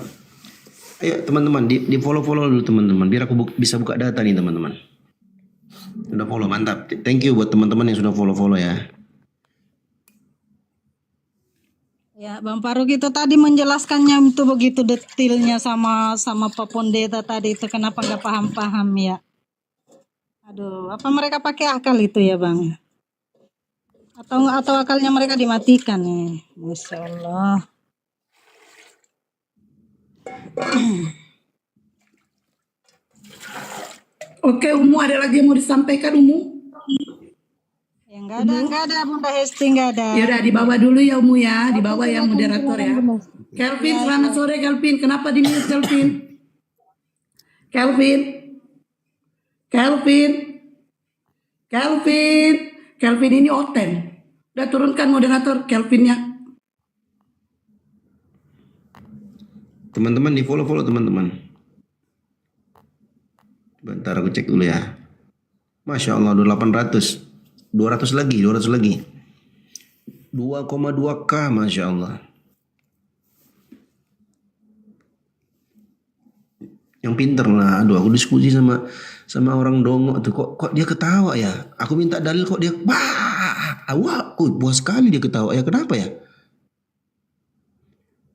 Ayo teman-teman, di follow-follow dulu teman-teman. Biar aku bisa buka data nih teman-teman. Sudah follow, mantap. Thank you buat teman-teman yang sudah follow-follow ya. Ya, Bang Faruk itu tadi menjelaskannya itu begitu detailnya sama Pak Pondeta tadi itu, kenapa nggak paham-paham ya? Aduh, apa mereka pakai akal itu ya, Bang? Atau akalnya mereka dimatikan nih? Masya Allah. Oke, Umu, ada lagi yang mau disampaikan, Umu? Ya nggak ada Bunda Hesti, nggak ada. Ya udah, dibawa dulu ya, Umu ya. Dibawa yang moderator ya. Kelvin, selamat sore Kelvin. Kenapa di mute Kelvin? Kelvin. Kelvin. Kelvin. Kelvin ini Oten. Udah turunkan moderator Kelvinnya. Teman-teman di follow-follow teman-teman. Bentar aku cek dulu ya. Masya Allah udah 800. 200 lagi. 2,2K Masya Allah. Yang pinter lah. Aduh, aku diskusi sama orang dongo tuh, kok dia ketawa ya. Aku minta dalil kok dia wah, puas sekali dia ketawa ya. Kenapa ya?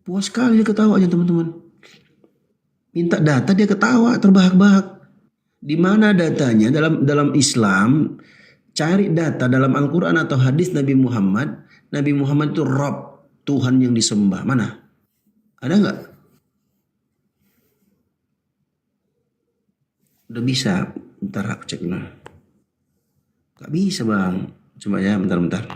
Puas sekali dia ketawa aja teman-teman. Minta data dia ketawa terbahak-bahak. Di mana datanya dalam Islam? Cari data dalam Al-Quran atau hadis Nabi Muhammad. Nabi Muhammad itu Rabb, Tuhan yang disembah. Mana? Ada nggak? Udah bisa. Bentar aku cek dulu. Gak bisa bang. Coba ya bentar.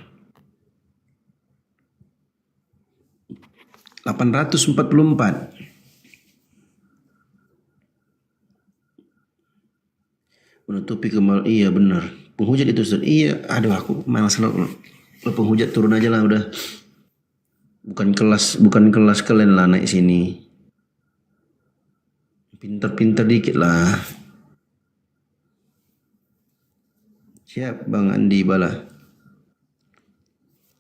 844. Menutupi kemal. Iya benar. Penghujat itu Ustaz. Iya. Aduh aku malas lo penghujat turun aja lah udah. Bukan kelas kalian lah naik sini. Pinter-pinter dikit lah. Siap Bang Andi Bala.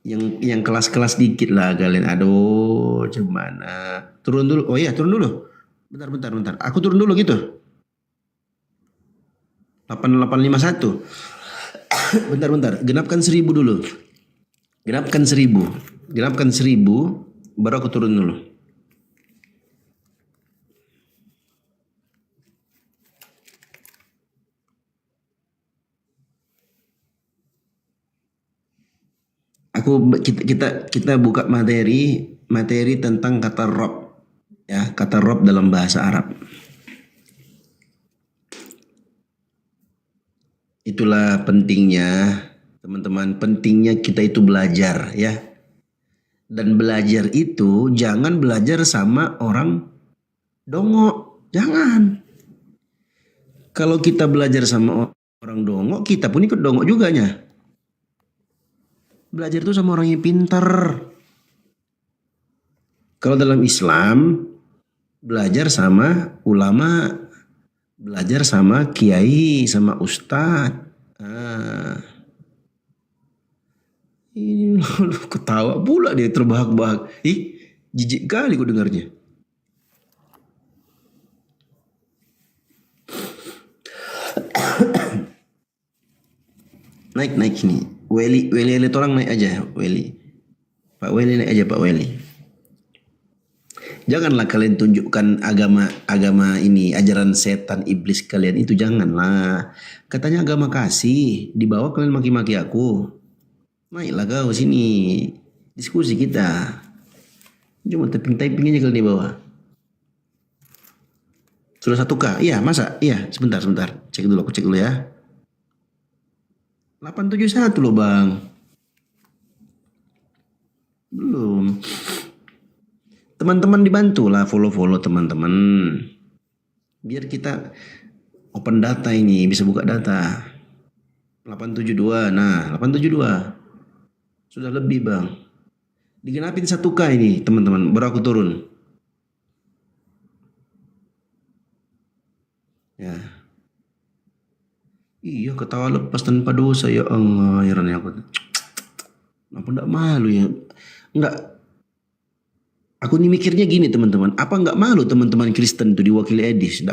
Yang kelas-kelas dikit lah kalian. Aduh, gimana? Turun dulu. Oh iya, turun dulu. Bentar. Aku turun dulu gitu. 8851. Bentar. Genapkan 1000 dulu. Genapkan 1000 baru aku turun dulu. Kita buka materi tentang kata Rabb ya, kata Rabb dalam bahasa Arab. Itulah pentingnya teman-teman, pentingnya kita itu belajar ya. Dan belajar itu jangan belajar sama orang dongo, jangan. Kalau kita belajar sama orang dongo, kita pun ikut dongo juga nya. Belajar itu sama orang yang pintar. Kalau dalam Islam, belajar sama ulama, belajar sama kiai, sama ustadz. Ini ketawa pula dia terbahak-bahak. Ih, jijik kali ku dengarnya. Naik sini. Weli orang naik aja, Weli. Pak Weli naik aja, Pak Weli. Janganlah kalian tunjukkan agama ini, ajaran setan iblis kalian itu, janganlah. Katanya agama kasih, di bawah kalian maki-maki aku. Naiklah kau sini, diskusi kita. Cuma typing aja kalian di bawah. Sudah 1K? Iya, masa? Iya, sebentar. Aku cek dulu ya. 871 loh bang. Belum. Teman-teman dibantulah follow-follow teman-teman. Biar kita open data ini, bisa buka data. 872, nah 872. Sudah lebih bang. Digenapin 1K ini teman-teman, baru aku turun. Ya. Iya ketawa lepas tanpa dosa ya Allah. Ya aku. Apa enggak malu ya? Enggak. Aku nih mikirnya gini teman-teman. Apa enggak malu teman-teman Kristen itu diwakili Edis?